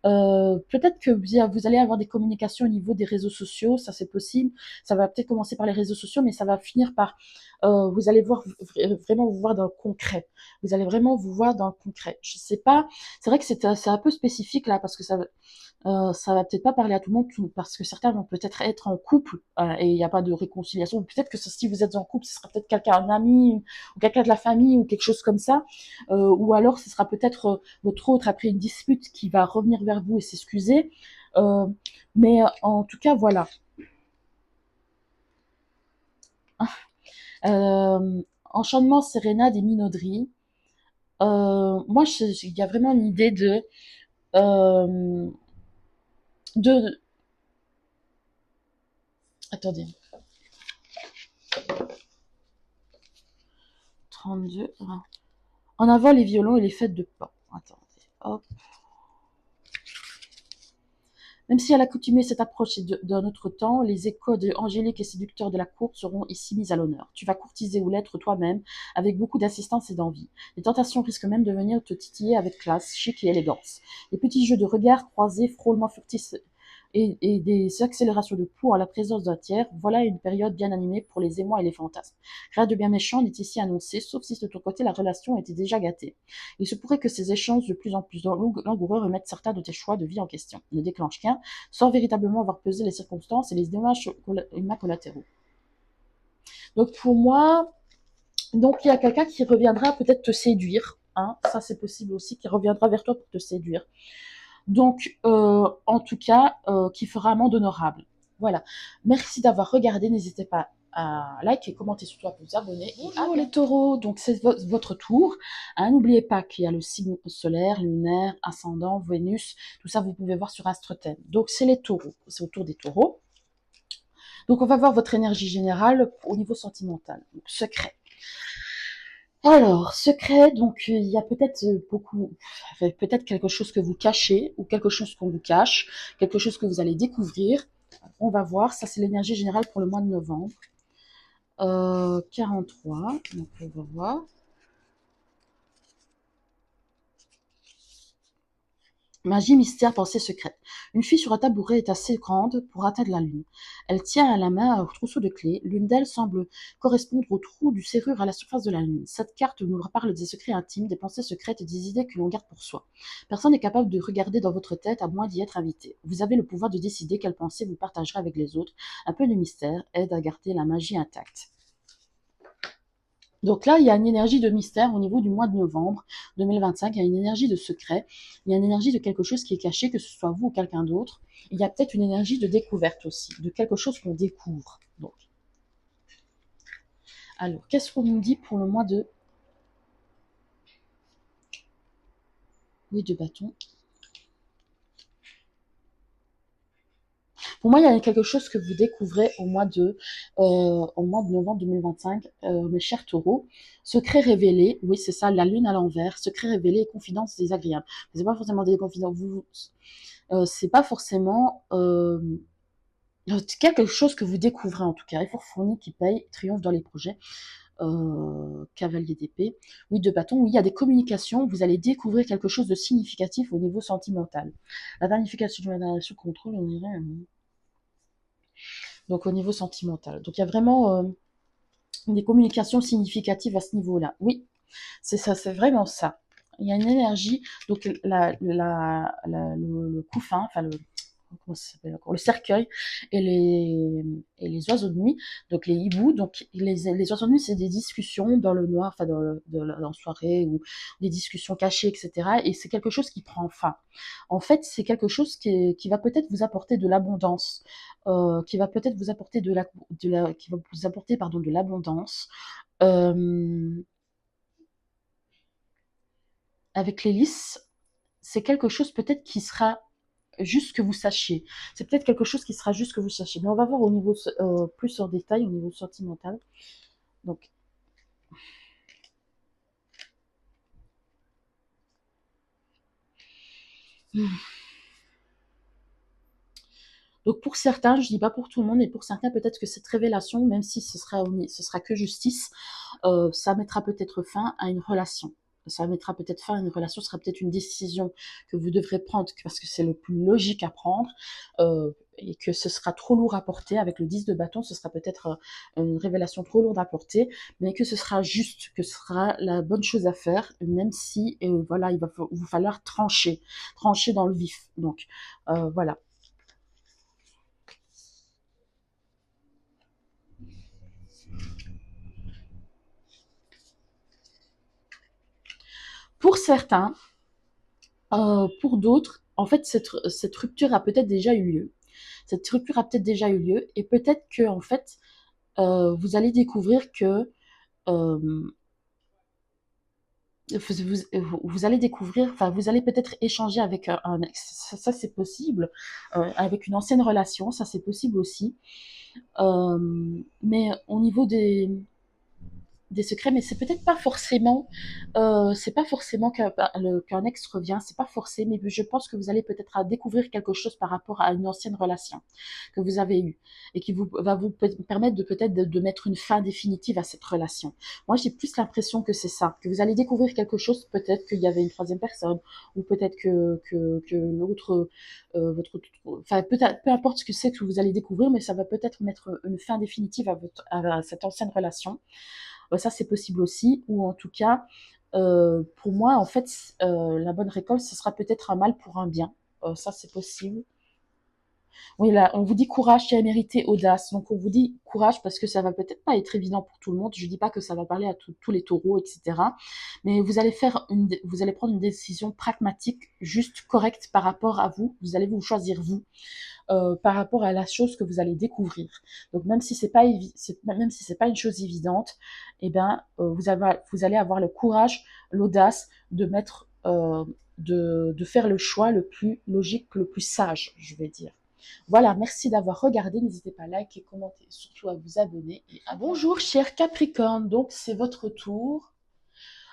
Peut-être que vous allez avoir des communications au niveau des réseaux sociaux, ça c'est possible. Ça va peut-être commencer par les réseaux sociaux, mais ça va finir par, vous allez vraiment vous voir dans le concret. Vous allez vraiment vous voir dans le concret. Je sais pas, c'est vrai que c'est un peu spécifique là, parce que ça va peut-être pas parler à tout le monde, parce que certains vont peut-être être en couple et il n'y a pas de réconciliation. Peut-être que si vous êtes en couple, ce sera peut-être quelqu'un, un ami ou quelqu'un de la famille ou quelque chose comme ça. Ou alors ce sera peut-être votre autre après une dispute qui va revenir vers vous et s'excuser. Euh, mais en tout cas, voilà. Enchantement, sérénade et minauderie. Moi, il y a vraiment une idée euh, de attendez, 32. En avant les violons et les fêtes de pain. Attendez, hop. Même si à l'accoutumée cette approche est d'un autre temps, les échos de angéliques et séducteurs de la cour seront ici mis à l'honneur. Tu vas courtiser ou l'être toi-même, avec beaucoup d'assistance et d'envie. Les tentations risquent même de venir te titiller avec classe, chic et élégance. Les petits jeux de regard croisés, frôlements furtifs et des accélérations de pouls à la présence d'un tiers, voilà une période bien animée pour les émois et les fantasmes. Rien de bien méchant n'est ici annoncé, sauf si de ton côté la relation était déjà gâtée. Il se pourrait que ces échanges de plus en plus langoureux remettent certains de tes choix de vie en question, ne déclenchent qu'un, sans véritablement avoir pesé les circonstances et les dommages collatéraux. Donc pour moi, donc il y a quelqu'un qui reviendra peut-être te séduire, hein, ça c'est possible aussi, qui reviendra vers toi pour te séduire. Donc, en tout cas, qui fera amende honorable. Voilà. Merci d'avoir regardé. N'hésitez pas à liker, commenter surtout à vous abonner. Bonjour les taureaux, donc c'est votre tour. Hein, n'oubliez pas qu'il y a le signe solaire, lunaire, ascendant, Vénus. Tout ça, vous pouvez voir sur AstroThème. Donc, c'est les taureaux. C'est au tour des taureaux. Donc, on va voir votre énergie générale au niveau sentimental. Donc, secret. Alors, secret, donc il y a peut-être peut-être quelque chose que vous cachez ou quelque chose qu'on vous cache, quelque chose que vous allez découvrir. On va voir, ça c'est l'énergie générale pour le mois de novembre. 43, donc on va voir. Magie, mystère, pensée secrète. Une fille sur un tabouret est assez grande pour atteindre la lune. Elle tient à la main un trousseau de clés. L'une d'elles semble correspondre au trou du serrure à la surface de la lune. Cette carte nous parle des secrets intimes, des pensées secrètes et des idées que l'on garde pour soi. Personne n'est capable de regarder dans votre tête à moins d'y être invité. Vous avez le pouvoir de décider quelles pensées vous partagerez avec les autres. Un peu de mystère aide à garder la magie intacte. Donc là, il y a une énergie de mystère au niveau du mois de novembre 2025. Il y a une énergie de secret. Il y a une énergie de quelque chose qui est caché, que ce soit vous ou quelqu'un d'autre. Il y a peut-être une énergie de découverte aussi, de quelque chose qu'on découvre. Donc, alors, qu'est-ce qu'on nous dit pour le mois de Oui, de bâton. Pour moi, il y a quelque chose que vous découvrez au mois de novembre 2025, mes chers taureaux. Secret révélé, oui, c'est ça, la lune à l'envers, secret révélé et confidences désagréables. C'est pas forcément des confidences, c'est pas forcément quelque chose que vous découvrez en tout cas. Effort fourni qui paye, triomphe dans les projets. Cavalier d'épée. Oui, de bâton. Oui, il y a des communications. Vous allez découvrir quelque chose de significatif au niveau sentimental. La vérification de la relation contrôle, on dirait. Donc au niveau sentimental. Donc il y a vraiment des communications significatives à ce niveau-là. Oui, c'est ça, c'est vraiment ça. Il y a une énergie, donc le couffin, enfin comment ça s'appelle encore, le cercueil et les oiseaux de nuit, donc les hiboux. Donc les oiseaux de nuit, c'est des discussions dans le noir, enfin en soirée, ou des discussions cachées, etc. Et c'est quelque chose qui prend fin. En fait, c'est quelque chose qui va peut-être vous apporter de l'abondance, qui va peut-être vous apporter qui va vous apporter, pardon, de l'abondance. Euh, avec l'hélice, c'est quelque chose peut-être qui sera juste que vous sachiez. C'est peut-être quelque chose qui sera juste que vous sachiez. Mais on va voir au niveau plus en détail, au niveau sentimental. Donc, donc pour certains, je dis pas pour tout le monde, mais pour certains, peut-être que cette révélation, même si ce sera que justice, ça mettra peut-être fin à une relation. Ça mettra peut-être fin à une relation, ce sera peut-être une décision que vous devrez prendre parce que c'est le plus logique à prendre, et que ce sera trop lourd à porter. Avec le 10 de bâton, ce sera peut-être une révélation trop lourde à porter, mais que ce sera juste, que ce sera la bonne chose à faire, même si voilà, il va vous falloir trancher dans le vif. Donc voilà. Pour certains, pour d'autres, en fait, cette rupture a peut-être déjà eu lieu. Cette rupture a peut-être déjà eu lieu, et peut-être que, en fait, vous allez découvrir que euh, vous allez découvrir, enfin, vous allez peut-être échanger avec un ex. Ça c'est possible. Avec une ancienne relation, ça c'est possible aussi. Mais au niveau des secrets, mais c'est pas forcément qu'un ex revient, c'est pas forcé, mais je pense que vous allez peut-être à découvrir quelque chose par rapport à une ancienne relation que vous avez eue, et qui va vous permettre de peut-être de mettre une fin définitive à cette relation. Moi, j'ai plus l'impression que c'est ça, que vous allez découvrir quelque chose, peut-être qu'il y avait une troisième personne, ou peut-être que l'autre, votre, enfin, peut importe ce que c'est que vous allez découvrir, mais ça va peut-être mettre une fin définitive à cette ancienne relation. Ça, c'est possible aussi. Ou en tout cas, pour moi, en fait, la bonne récolte, ce sera peut-être un mal pour un bien. Ça, c'est possible. Oui, là, on vous dit courage qui a mérité audace. Donc, on vous dit courage parce que ça va peut-être pas être évident pour tout le monde. Je dis pas que ça va parler à tous les taureaux, etc. Mais vous allez prendre une décision pragmatique, juste correcte par rapport à vous. Vous allez vous choisir vous, par rapport à la chose que vous allez découvrir. Donc, même si c'est pas une chose évidente, eh ben, vous allez avoir le courage, l'audace de de faire le choix le plus logique, le plus sage, je vais dire. Voilà, merci d'avoir regardé. N'hésitez pas à liker, commenter, surtout à vous abonner. Bonjour, cher Capricorne. Donc, c'est votre tour.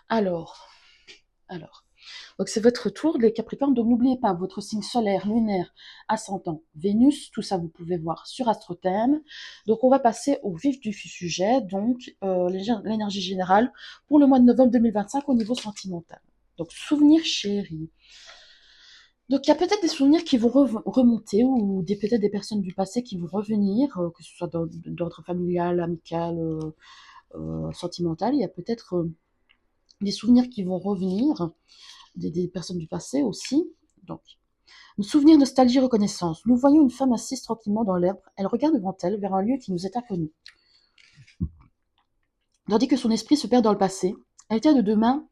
Alors, alors. Donc, c'est votre tour, les Capricornes. Donc, n'oubliez pas votre signe solaire, lunaire, ascendant, Vénus. Tout ça, vous pouvez voir sur AstroThème. Donc, on va passer au vif du sujet. Donc, l'énergie générale pour le mois de novembre 2025 au niveau sentimental. Donc, souvenirs chéris. Donc, il y a peut-être des souvenirs qui vont remonter, ou peut-être des personnes du passé qui vont revenir, que ce soit d'ordre familial, amical, sentimental. Il y a peut-être des souvenirs qui vont revenir, des personnes du passé aussi. Donc, souvenir, nostalgie, reconnaissance. Nous voyons une femme assise tranquillement dans l'herbe. Elle regarde devant elle vers un lieu qui nous est inconnu. Tandis que son esprit se perd dans le passé, elle tient de deux mains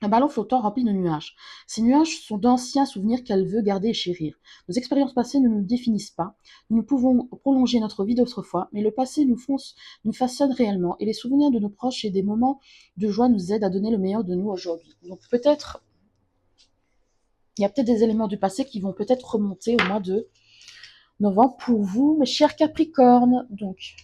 un ballon flottant rempli de nuages. Ces nuages sont d'anciens souvenirs qu'elle veut garder et chérir. Nos expériences passées ne nous définissent pas. Nous pouvons prolonger notre vie d'autrefois, mais le passé nous façonne réellement, et les souvenirs de nos proches et des moments de joie nous aident à donner le meilleur de nous aujourd'hui. Donc peut-être Il y a peut-être des éléments du passé qui vont peut-être remonter au mois de novembre pour vous, mes chers Capricornes. Donc,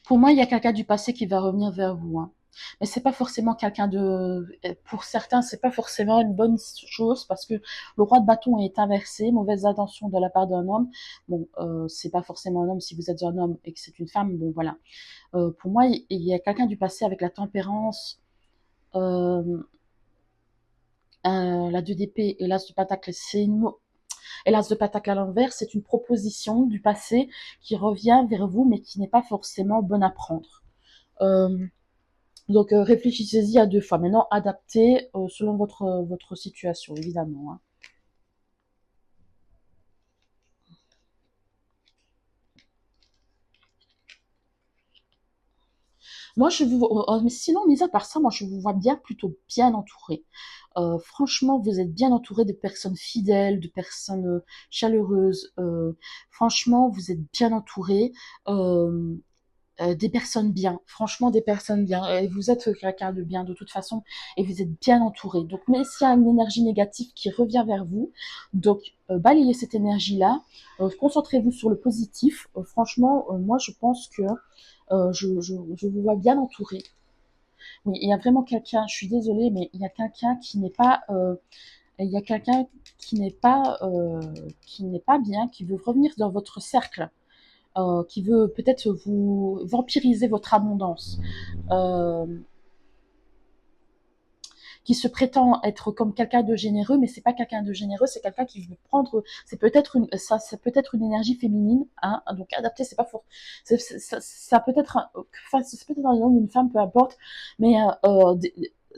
pour moi, il y a quelqu'un du passé qui va revenir vers vous, hein. Mais c'est pas forcément quelqu'un de... Pour certains, c'est pas forcément une bonne chose parce que le roi de bâton est inversé, mauvaise intention de la part d'un homme. Bon, c'est pas forcément un homme si vous êtes un homme et que c'est une femme. Bon, voilà. Pour moi, il y a quelqu'un du passé avec la tempérance, euh, la 2 d'épée et l'as de pentacle. Et l'as de pentacle à l'envers, c'est une proposition du passé qui revient vers vous, mais qui n'est pas forcément bonne à prendre. Euh, donc réfléchissez-y à 2 fois. Maintenant, adaptez selon votre situation, évidemment, hein. Moi, mais sinon, mis à part ça, moi, je vous vois bien, plutôt bien entouré. Franchement, vous êtes bien entouré de personnes fidèles, de personnes chaleureuses. Franchement, vous êtes bien entouré. Euh, des personnes bien, franchement des personnes bien. Et vous êtes quelqu'un de bien de toute façon et vous êtes bien entouré. Donc, mais s'il y a une énergie négative qui revient vers vous, donc balayez cette énergie-là, concentrez-vous sur le positif. Franchement, moi je pense que je vous vois bien entouré. Oui, il y a vraiment quelqu'un, je suis désolée, mais il y a quelqu'un qui n'est pas, il y a quelqu'un qui n'est pas bien, qui veut revenir dans votre cercle, qui veut peut-être vous vampiriser votre abondance, euh, qui se prétend être comme quelqu'un de généreux, mais c'est pas quelqu'un de généreux, c'est quelqu'un qui veut prendre, c'est peut-être une énergie féminine, hein, donc adapté, c'est pas fort, ça peut être, enfin, c'est peut-être un homme, une femme, peu importe, mais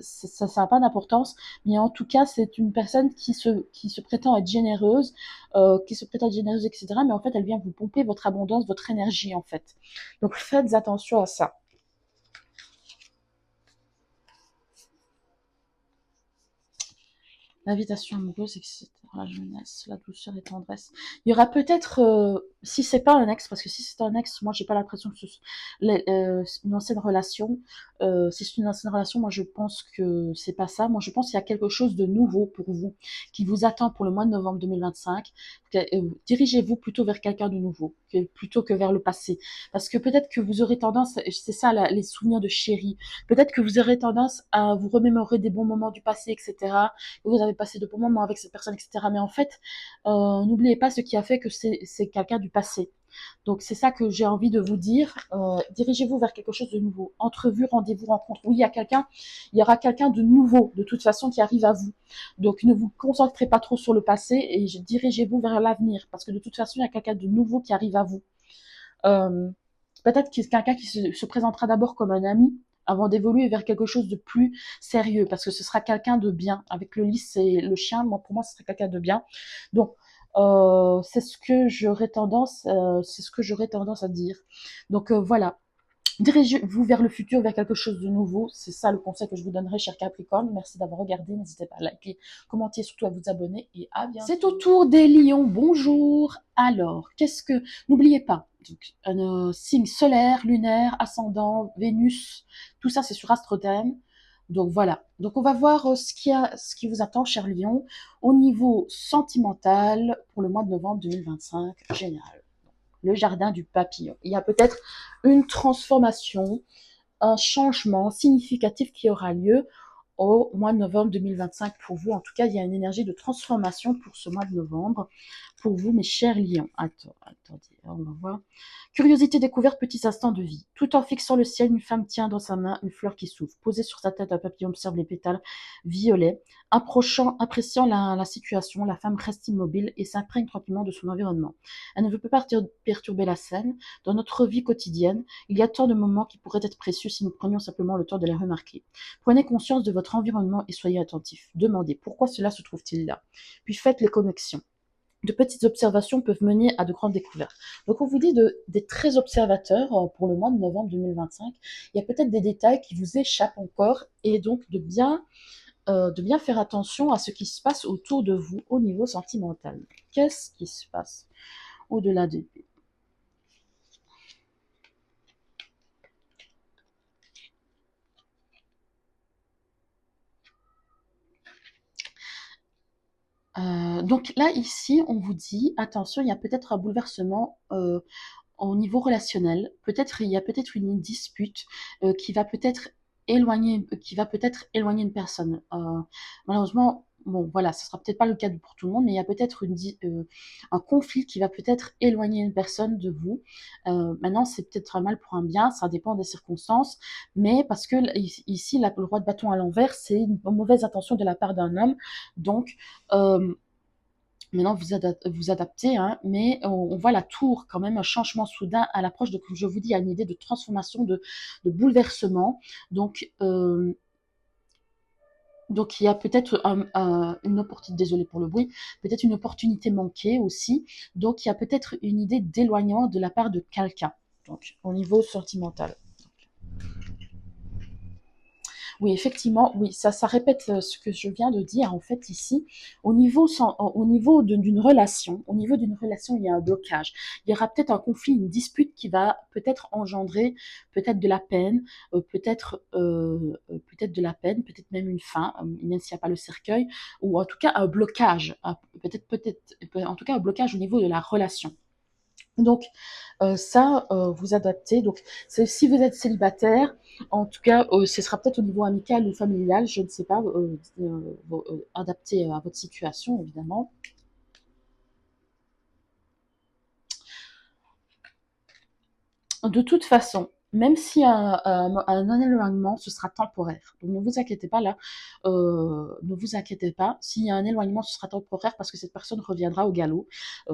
ça n'a pas d'importance, mais en tout cas, c'est une personne qui se prétend être généreuse, etc. Mais en fait, elle vient vous pomper votre abondance, votre énergie, en fait. Donc, faites attention à ça. L'invitation amoureuse, etc. La jeunesse, la douceur et tendresse. Il y aura peut-être, si c'est pas un ex, parce que si c'est un ex, moi j'ai pas l'impression que une ancienne relation. Si c'est une ancienne relation, moi je pense que c'est pas ça. Moi je pense qu'il y a quelque chose de nouveau pour vous qui vous attend pour le mois de novembre 2025. Dirigez-vous plutôt vers quelqu'un de nouveau, plutôt que vers le passé. Parce que peut-être que vous aurez tendance, c'est ça les souvenirs de chérie, peut-être que vous aurez tendance à vous remémorer des bons moments du passé, etc. Vous avez passé de bons moments avec cette personne, etc. Mais en fait, n'oubliez pas ce qui a fait que c'est quelqu'un du passé. Donc c'est ça que j'ai envie de vous dire. Dirigez-vous vers quelque chose de nouveau. Entrevue, rendez-vous, rencontre. Oui, il y aura quelqu'un de nouveau, de toute façon, qui arrive à vous. Donc ne vous concentrez pas trop sur le passé et dirigez-vous vers l'avenir. Parce que de toute façon, il y a quelqu'un de nouveau qui arrive à vous. Euh, Peut-être qu'il y a quelqu'un qui se présentera d'abord comme un ami avant d'évoluer vers quelque chose de plus sérieux, parce que ce sera quelqu'un de bien. Avec le lys et le chien, moi, pour moi, ce serait quelqu'un de bien. Donc, c'est ce que j'aurais tendance à dire. Donc voilà, dirigez-vous vers le futur, vers quelque chose de nouveau. C'est ça le conseil que je vous donnerai, cher Capricorne. Merci d'avoir regardé. N'hésitez pas à liker, commenter, surtout à vous abonner. Et à bientôt. C'est au tour des lions. Bonjour. Alors, N'oubliez pas, donc, un signe solaire, lunaire, ascendant, Vénus, tout ça, c'est sur AstroThème. Donc voilà. Donc on va voir ce qui vous attend, cher Lion, au niveau sentimental pour le mois de novembre 2025 général. Le jardin du papillon. Il y a peut-être une transformation, un changement significatif qui aura lieu au mois de novembre 2025 pour vous. En tout cas, il y a une énergie de transformation pour ce mois de novembre pour vous, mes chers lions. Attendez, on va voir. Curiosité découverte, petits instants de vie. Tout en fixant le ciel, une femme tient dans sa main une fleur qui s'ouvre. Posée sur sa tête, un papillon observe les pétales violets. Appréciant la situation, la femme reste immobile et s'imprègne tranquillement de son environnement. Elle ne veut pas perturber la scène. Dans notre vie quotidienne, il y a tant de moments qui pourraient être précieux si nous prenions simplement le temps de les remarquer. Prenez conscience de votre environnement et soyez attentif. Demandez pourquoi cela se trouve-t-il là. Puis faites les connexions. De petites observations peuvent mener à de grandes découvertes. Donc on vous dit d'être très observateur pour le mois de novembre 2025. Il y a peut-être des détails qui vous échappent encore et donc de bien faire attention à ce qui se passe autour de vous au niveau sentimental. qu'est-ce qui se passe au-delà de... Donc là, ici, on vous dit, attention, il y a peut-être un bouleversement au niveau relationnel. Peut-être il y a peut-être une dispute qui va peut-être éloigner une personne. Malheureusement, bon, voilà, ce sera peut-être pas le cas pour tout le monde, mais il y a peut-être un conflit qui va peut-être éloigner une personne de vous. Maintenant, c'est peut-être un mal pour un bien, ça dépend des circonstances, mais parce que ici, le roi de bâton à l'envers, c'est une mauvaise intention de la part d'un homme, donc euh, maintenant, vous adaptez, hein, mais on voit la tour, quand même, un changement soudain à l'approche de, comme je vous dis, il y a une idée de transformation, de bouleversement. Donc, donc il y a peut-être une opportunité, désolé pour le bruit, peut-être une opportunité manquée aussi. Donc, il y a peut-être une idée d'éloignement de la part de quelqu'un, donc au niveau sentimental. Oui, effectivement, oui, ça répète ce que je viens de dire en fait ici. Au niveau d'une relation, au niveau d'une relation, il y a un blocage. Il y aura peut-être un conflit, une dispute qui va peut-être engendrer peut-être de la peine, peut-être de la peine, peut-être même une fin, même s'il n'y a pas le cercueil, ou en tout cas un blocage, en tout cas un blocage au niveau de la relation. Donc ça, vous adaptez. Donc si vous êtes célibataire, en tout cas, ce sera peut-être au niveau amical ou familial, je ne sais pas, adapté à votre situation, évidemment. De toute façon, même s'il y a un éloignement, ce sera temporaire. Donc ne vous inquiétez pas là, ne vous inquiétez pas. S'il y a un éloignement, ce sera temporaire parce que cette personne reviendra au galop.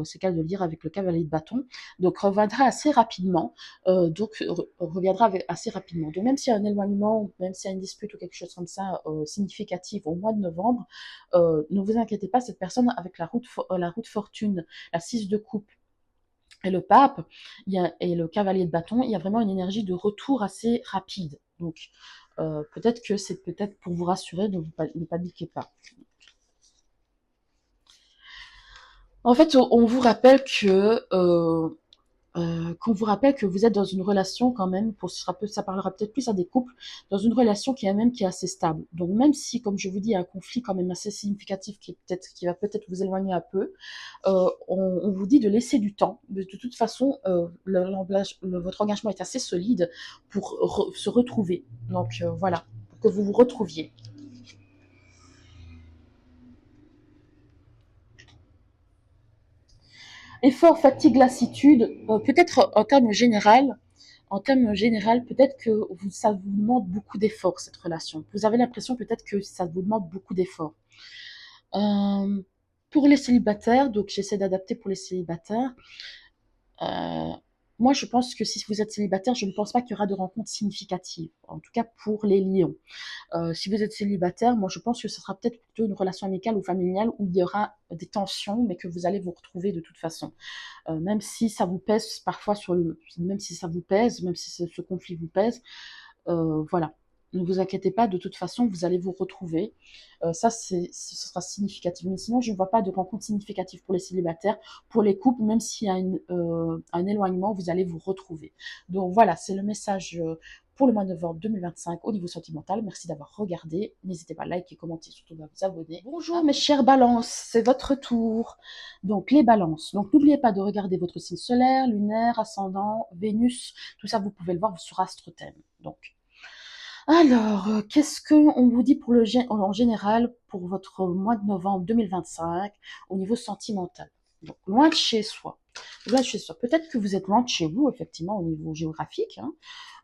C'est le cas de le dire avec le cavalier de bâton. Donc reviendra assez rapidement. Reviendra assez rapidement. Donc même s'il y a un éloignement, même s'il y a une dispute ou quelque chose comme ça significative au mois de novembre, ne vous inquiétez pas. Cette personne avec la route fortune, la 6 de coupe et le pape et le cavalier de bâton, il y a vraiment une énergie de retour assez rapide. Donc, peut-être que c'est peut-être pour vous rassurer, ne paniquez pas. En fait, on vous rappelle qu'on vous rappelle que vous êtes dans une relation quand même, ça parlera peut-être plus à des couples, dans une relation qui est assez stable. Donc même si, comme je vous dis, il y a un conflit quand même assez significatif qui va peut-être vous éloigner un peu, on vous dit de laisser du temps. De toute façon, votre engagement est assez solide pour se retrouver. Donc voilà, pour que vous vous retrouviez. Effort, fatigue, lassitude, peut-être en termes général, peut-être que ça vous demande beaucoup d'efforts, cette relation. Vous avez l'impression peut-être que ça vous demande beaucoup d'efforts. Euh, pour les célibataires, donc j'essaie d'adapter pour les célibataires, euh, moi je pense que si vous êtes célibataire, je ne pense pas qu'il y aura de rencontres significatives, en tout cas pour les lions. Si vous êtes célibataire, moi je pense que ce sera peut-être plutôt une relation amicale ou familiale où il y aura des tensions, mais que vous allez vous retrouver de toute façon. Même si ça vous pèse parfois même si ça vous pèse, même si ce conflit vous pèse, voilà. Ne vous inquiétez pas, de toute façon, vous allez vous retrouver. Ça, ce sera significatif. Mais sinon, je ne vois pas de rencontre significative pour les célibataires. Pour les couples, même s'il y a un éloignement, vous allez vous retrouver. Donc voilà, c'est le message pour le mois de novembre 2025 au niveau sentimental. Merci d'avoir regardé. N'hésitez pas à liker, commenter, surtout à vous abonner. Bonjour mes chères balances, c'est votre tour. Donc les balances. Donc n'oubliez pas de regarder votre signe solaire, lunaire, ascendant, Vénus. Tout ça, vous pouvez le voir sur AstroThème. Donc alors, qu'est-ce qu'on vous dit en général pour votre mois de novembre 2025 au niveau sentimental? Donc, loin de chez soi. Loin de chez soi. Peut-être que vous êtes loin de chez vous, effectivement, au niveau géographique. Hein.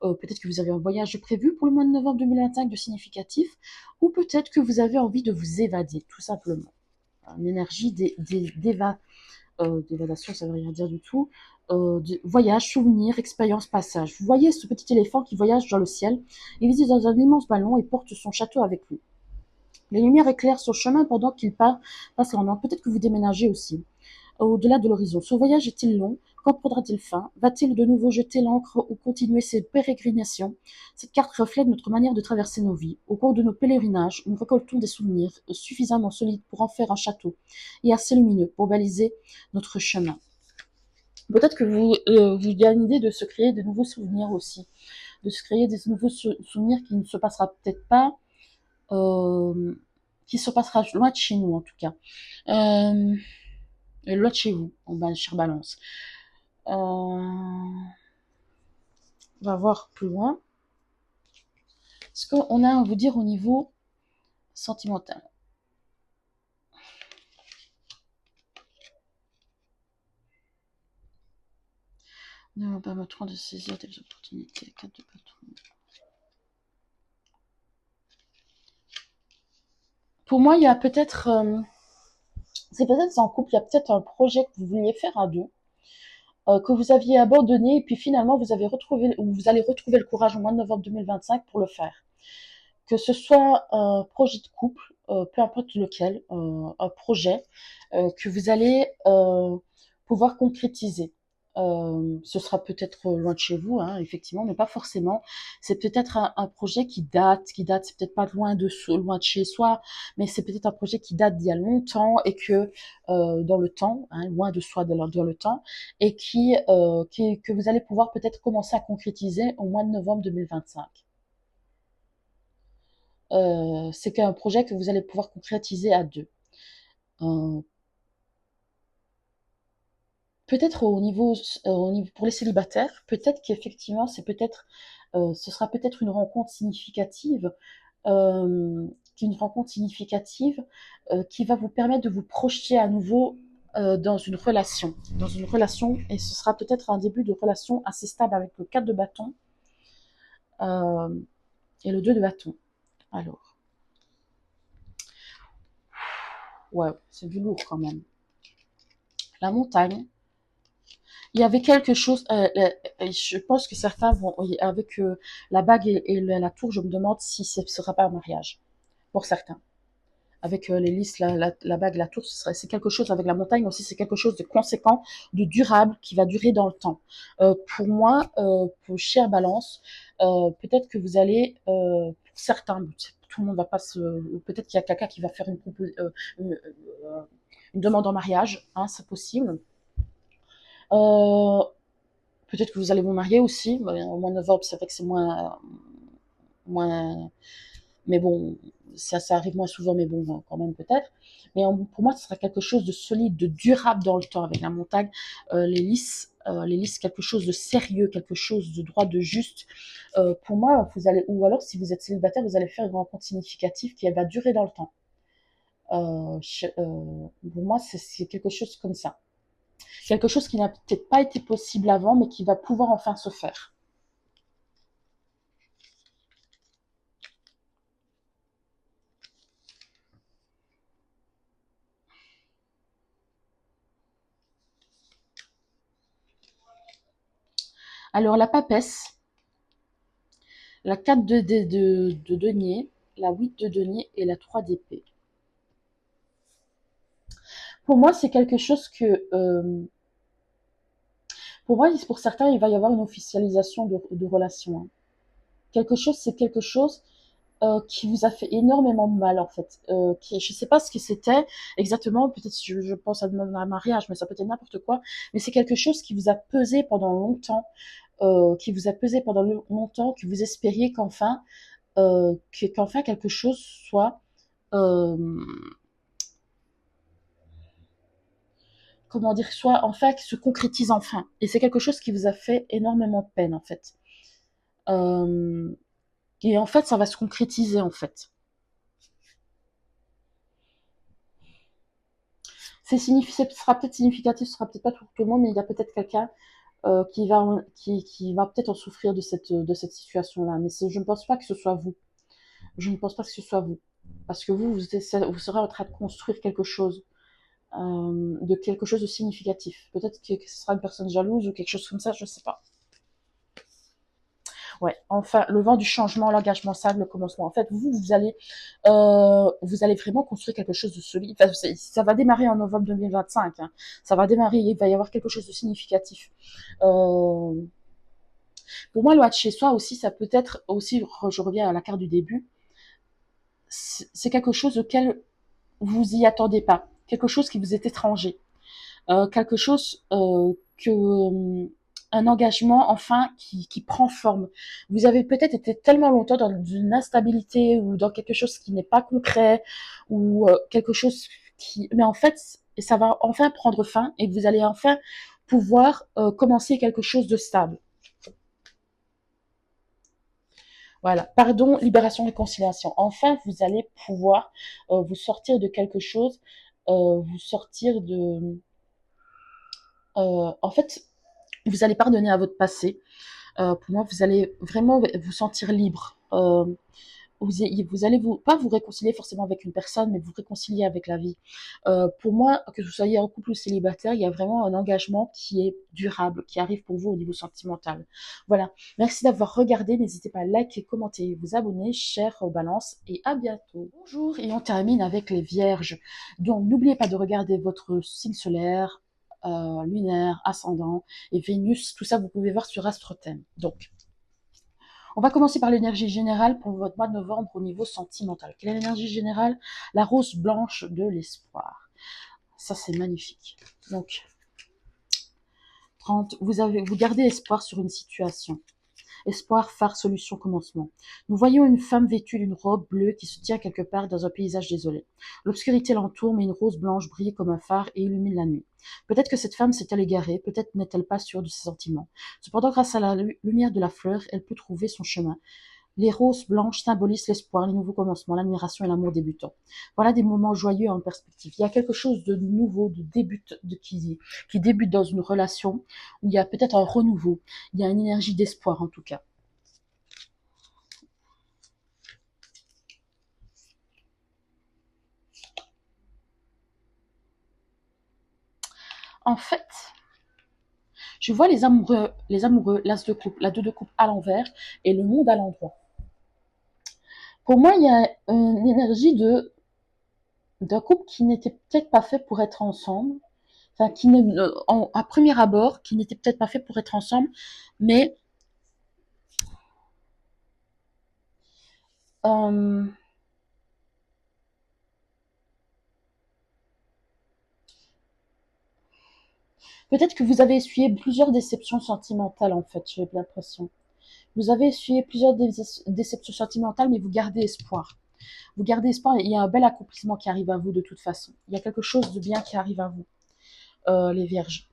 Peut-être que vous avez un voyage prévu pour le mois de novembre 2025 de significatif. Ou peut-être que vous avez envie de vous évader, tout simplement. Une énergie d'évasion, ça ne veut rien dire du tout. Voyage, souvenir, expérience, passage. Vous voyez ce petit éléphant qui voyage dans le ciel. Il visite dans un immense ballon et porte son château avec lui. Les lumières éclairent son chemin pendant qu'il passe en an. Peut-être que vous déménagez aussi. au-delà de l'horizon. Ce voyage est-il long? Quand prendra-t-il fin? Va-t-il de nouveau jeter l'ancre ou continuer ses pérégrinations? Cette carte reflète notre manière de traverser nos vies. Au cours de nos pèlerinages, nous récoltons des souvenirs suffisamment solides pour en faire un château et assez lumineux pour baliser notre chemin. Peut-être que vous avez une idée de se créer de nouveaux souvenirs aussi, de se créer des nouveaux souvenirs qui ne se passera peut-être pas, qui se passera loin de chez nous en tout cas. Loin de chez vous, chère Balance. On va voir plus loin. Ce qu'on a à vous dire au niveau sentimental. Ne va pas me tromper de saisir des opportunités. 4 de bâton. Pour moi, il y a peut-être... c'est peut-être en couple, il y a peut-être un projet que vous vouliez faire à deux, que vous aviez abandonné, et puis finalement, vous allez retrouver le courage au mois de novembre 2025 pour le faire. Que ce soit un projet de couple, peu importe lequel, un projet que vous allez pouvoir concrétiser. Ce sera peut-être loin de chez vous, hein, effectivement, mais pas forcément. C'est peut-être un projet c'est peut-être pas loin de chez soi, mais c'est peut-être un projet qui date d'il y a longtemps et que dans le temps, hein, loin de soi dans le temps, et que vous allez pouvoir peut-être commencer à concrétiser au mois de novembre 2025. C'est un projet que vous allez pouvoir concrétiser à deux. Euh, Peut-être au niveau pour les célibataires, peut-être qu'effectivement, ce sera peut-être une rencontre significative, euh, qui va vous permettre de vous projeter à nouveau dans une relation, et ce sera peut-être un début de relation assez stable avec le 4 de bâton euh, et le 2 de bâton. Alors, ouais, c'est du lourd quand même. La montagne. Il y avait quelque chose, je pense que certains vont, oui, avec la bague et la tour, je me demande si ce ne sera pas un mariage, pour certains. Avec les lys, la bague, la tour, c'est quelque chose, avec la montagne aussi, c'est quelque chose de conséquent, de durable, qui va durer dans le temps. Pour moi, pour chère Balance, peut-être que vous allez, pour certains, tout le monde va pas se, peut-être qu'il y a quelqu'un qui va faire une demande en mariage, hein, c'est possible. Euh, Peut-être que vous allez vous marier aussi. Au mois de novembre, c'est vrai que c'est moins, mais bon, ça arrive moins souvent, mais bon, quand même peut-être. Mais pour moi, ce sera quelque chose de solide, de durable dans le temps avec la montagne. Les lys, quelque chose de sérieux, quelque chose de droit, de juste. Pour moi, vous allez, ou alors si vous êtes célibataire, vous allez faire une rencontre significative qui va durer dans le temps. Pour moi, c'est quelque chose comme ça. Quelque chose qui n'a peut-être pas été possible avant, mais qui va pouvoir enfin se faire. Alors, la papesse, la 4 de denier, la 8 de denier et la 3 d'épée. Pour moi, c'est quelque chose que... pour moi, pour certains, il va y avoir une officialisation de relation, hein. Quelque chose, c'est quelque chose qui vous a fait énormément de mal, en fait. Je ne sais pas ce que c'était exactement, peut-être je pense à un mariage, mais ça peut être n'importe quoi, mais c'est quelque chose qui vous a pesé pendant longtemps, que vous espériez qu'enfin quelque chose soit, euh, comment dire, soit enfin qui se concrétise enfin. Et c'est quelque chose qui vous a fait énormément de peine en fait. Euh, et en fait, ça va se concrétiser en fait. Ce sera peut-être significatif, ce sera peut-être pas tout le monde, mais il y a peut-être quelqu'un qui va peut-être en souffrir de cette situation-là. Mais je ne pense pas que ce soit vous. Je ne pense pas que ce soit vous. Parce que vous serez en train de construire quelque chose, de quelque chose de significatif. Peut-être que ce sera une personne jalouse ou quelque chose comme ça, je ne sais pas. Ouais, enfin, le vent du changement, l'engagement stable, le commencement. En fait, vous allez vraiment construire quelque chose de solide. Enfin, ça va démarrer en novembre 2025. Hein. Ça va démarrer, il va y avoir quelque chose de significatif. Euh, pour moi, loin de chez soi aussi, ça peut être aussi, je reviens à la carte du début, c'est quelque chose auquel vous y attendez pas, quelque chose qui vous est étranger, quelque chose que un engagement enfin qui prend forme. Vous avez peut-être été tellement longtemps dans une instabilité ou dans quelque chose qui n'est pas concret ou quelque chose qui, mais en fait, ça va enfin prendre fin et vous allez enfin pouvoir commencer quelque chose de stable. Voilà. Pardon, libération, réconciliation. Enfin, vous allez pouvoir vous sortir de quelque chose, vous sortir de. En fait, vous allez pardonner à votre passé. Pour moi, vous allez vraiment vous sentir libre. Vous allez pas vous réconcilier forcément avec une personne, mais vous réconcilier avec la vie. Pour moi, que vous soyez en couple ou célibataire, il y a vraiment un engagement qui est durable, qui arrive pour vous au niveau sentimental. Voilà. Merci d'avoir regardé. N'hésitez pas à liker, commenter, vous abonner, chère Balance, et à bientôt. Bonjour, et on termine avec les Vierges. Donc, n'oubliez pas de regarder votre signe solaire, lunaire, ascendant et Vénus. Tout ça, vous pouvez voir sur AstroThème. Donc, on va commencer par l'énergie générale pour votre mois de novembre au niveau sentimental. Quelle est l'énergie générale? La rose blanche de l'espoir. Ça, c'est magnifique. Donc, 30, vous gardez espoir sur une situation. Espoir, phare, solution, commencement. Nous voyons une femme vêtue d'une robe bleue qui se tient quelque part dans un paysage désolé. L'obscurité l'entoure, mais une rose blanche brille comme un phare et illumine la nuit. Peut-être que cette femme s'est-elle égarée, peut-être n'est-elle pas sûre de ses sentiments. Cependant, grâce à la lumière de la fleur, elle peut trouver son chemin. Les roses blanches symbolisent l'espoir, les nouveaux commencements, l'admiration et l'amour débutant. Voilà des moments joyeux en perspective. Il y a quelque chose de nouveau, qui débute dans une relation, où il y a peut-être un renouveau. Il y a une énergie d'espoir en tout cas. En fait, je vois les amoureux, l'as de coupe, la deux de coupe à l'envers et le monde à l'endroit. Pour moi, il y a une énergie d'un couple qui n'était peut-être pas fait pour être ensemble, enfin à premier abord, qui n'était peut-être pas fait pour être ensemble, mais euh, peut-être que vous avez essuyé plusieurs déceptions sentimentales en fait, j'ai l'impression. Vous avez essuyé plusieurs déceptions sentimentales, mais vous gardez espoir. Vous gardez espoir et il y a un bel accomplissement qui arrive à vous de toute façon. Il y a quelque chose de bien qui arrive à vous, les vierges.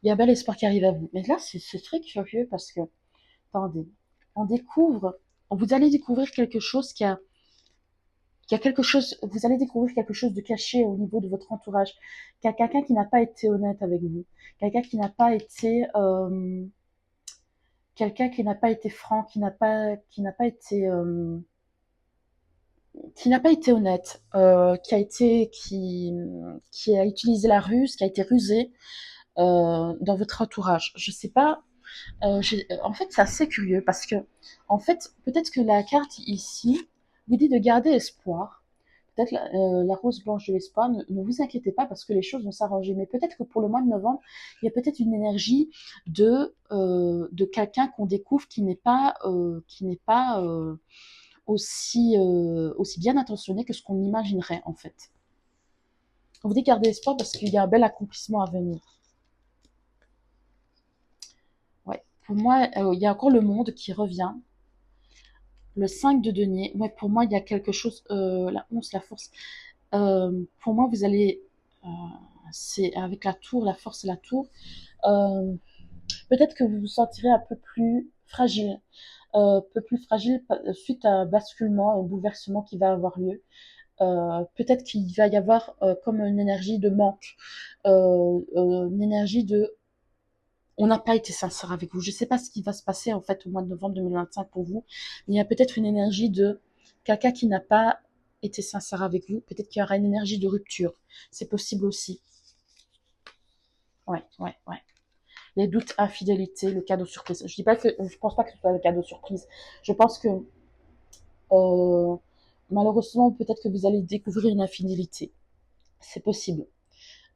Il y a un bel espoir qui arrive à vous. Mais là, c'est très curieux parce que, attendez, on découvre, vous allez découvrir quelque chose qui a quelque chose, vous allez découvrir quelque chose de caché au niveau de votre entourage. Qu'il y a quelqu'un qui n'a pas été honnête avec vous. Quelqu'un qui n'a pas été, quelqu'un qui n'a pas été franc, qui n'a pas été honnête, qui a utilisé la ruse, qui a été rusé dans votre entourage. Je sais pas. En fait, c'est assez curieux parce que, en fait, peut-être que la carte ici vous dit de garder espoir. Peut-être la rose blanche de l'espoir. Ne vous inquiétez pas parce que les choses vont s'arranger. Mais peut-être que pour le mois de novembre, il y a peut-être une énergie de quelqu'un qu'on découvre qui n'est pas aussi bien intentionné que ce qu'on imaginerait en fait. On vous dit garder espoir parce qu'il y a un bel accomplissement à venir. Ouais. Pour moi, il y a encore le monde qui revient. Le 5 de denier. Ouais, pour moi, il y a quelque chose. La 11, la force. Pour moi, vous allez. euh, c'est avec la tour, la force et la tour. Euh, Peut-être que vous vous sentirez un peu plus fragile. Un peu plus fragile suite à un basculement, un bouleversement qui va avoir lieu. Peut-être qu'il va y avoir comme une énergie de manque, une énergie de on n'a pas été sincère avec vous. Je ne sais pas ce qui va se passer en fait au mois de novembre 2025 pour vous, mais il y a peut-être une énergie de quelqu'un qui n'a pas été sincère avec vous. Peut-être qu'il y aura une énergie de rupture. C'est possible aussi. Ouais, ouais, ouais. Les doutes, infidélité, le cadeau surprise. Je dis pas que je pense pas que ce soit le cadeau surprise. Je pense que euh, malheureusement, peut-être que vous allez découvrir une infidélité. C'est possible.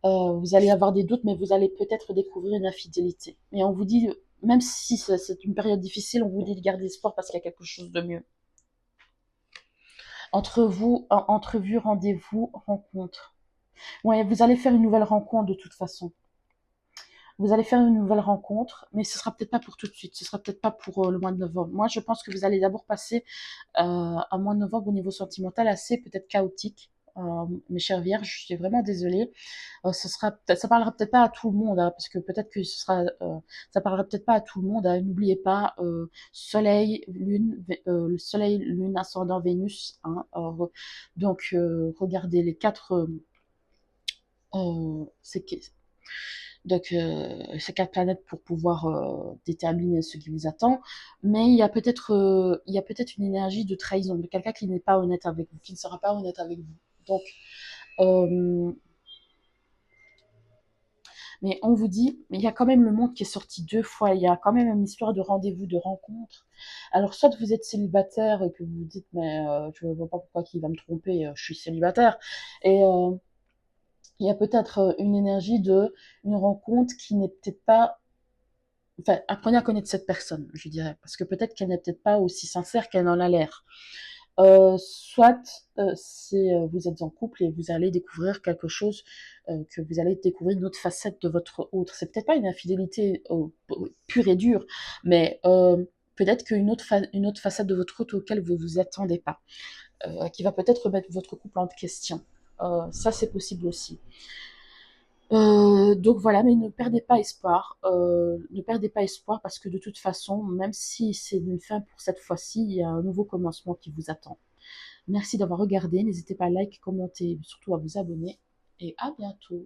Vous allez avoir des doutes, mais vous allez peut-être découvrir une infidélité. Mais on vous dit, même si c'est une période difficile, on vous dit de garder espoir parce qu'il y a quelque chose de mieux. Entrevue, rendez-vous, rencontre. Ouais, vous allez faire une nouvelle rencontre de toute façon. Vous allez faire une nouvelle rencontre, mais ce sera peut-être pas pour tout de suite. Ce sera peut-être pas pour le mois de novembre. Moi, je pense que vous allez d'abord passer un mois de novembre au niveau sentimental assez peut-être chaotique. Mes chères vierges, je suis vraiment désolée. Ça parlera peut-être pas à tout le monde, hein, parce que peut-être que ça parlera peut-être pas à tout le monde. Hein. N'oubliez pas, le soleil, lune, ascendant Vénus. Hein, donc, regardez les quatre, c'est ces quatre planètes pour pouvoir déterminer ce qui vous attend. Mais il y a peut-être une énergie de trahison de quelqu'un qui n'est pas honnête avec vous, qui ne sera pas honnête avec vous. Donc, euh, mais on vous dit, mais il y a quand même le monde qui est sorti deux fois. Il y a quand même une histoire de rendez-vous, de rencontre. Alors, soit vous êtes célibataire et que vous vous dites, mais je ne vois pas pourquoi il va me tromper, je suis célibataire. Et il y a peut-être une énergie de une rencontre qui n'est peut-être pas. Enfin, apprenez à connaître cette personne, je dirais, parce que peut-être qu'elle n'est peut-être pas aussi sincère qu'elle en a l'air. Soit vous êtes en couple et vous allez découvrir quelque chose, que vous allez découvrir une autre facette de votre autre. C'est peut-être pas une infidélité pure et dure, mais peut-être une autre facette de votre autre auquel vous vous attendez pas, qui va peut-être remettre votre couple en question. Ça, c'est possible aussi. Donc voilà, mais ne perdez pas espoir. Ne perdez pas espoir parce que de toute façon, même si c'est une fin pour cette fois-ci, il y a un nouveau commencement qui vous attend. Merci d'avoir regardé. N'hésitez pas à like, commenter, surtout à vous abonner. Et à bientôt.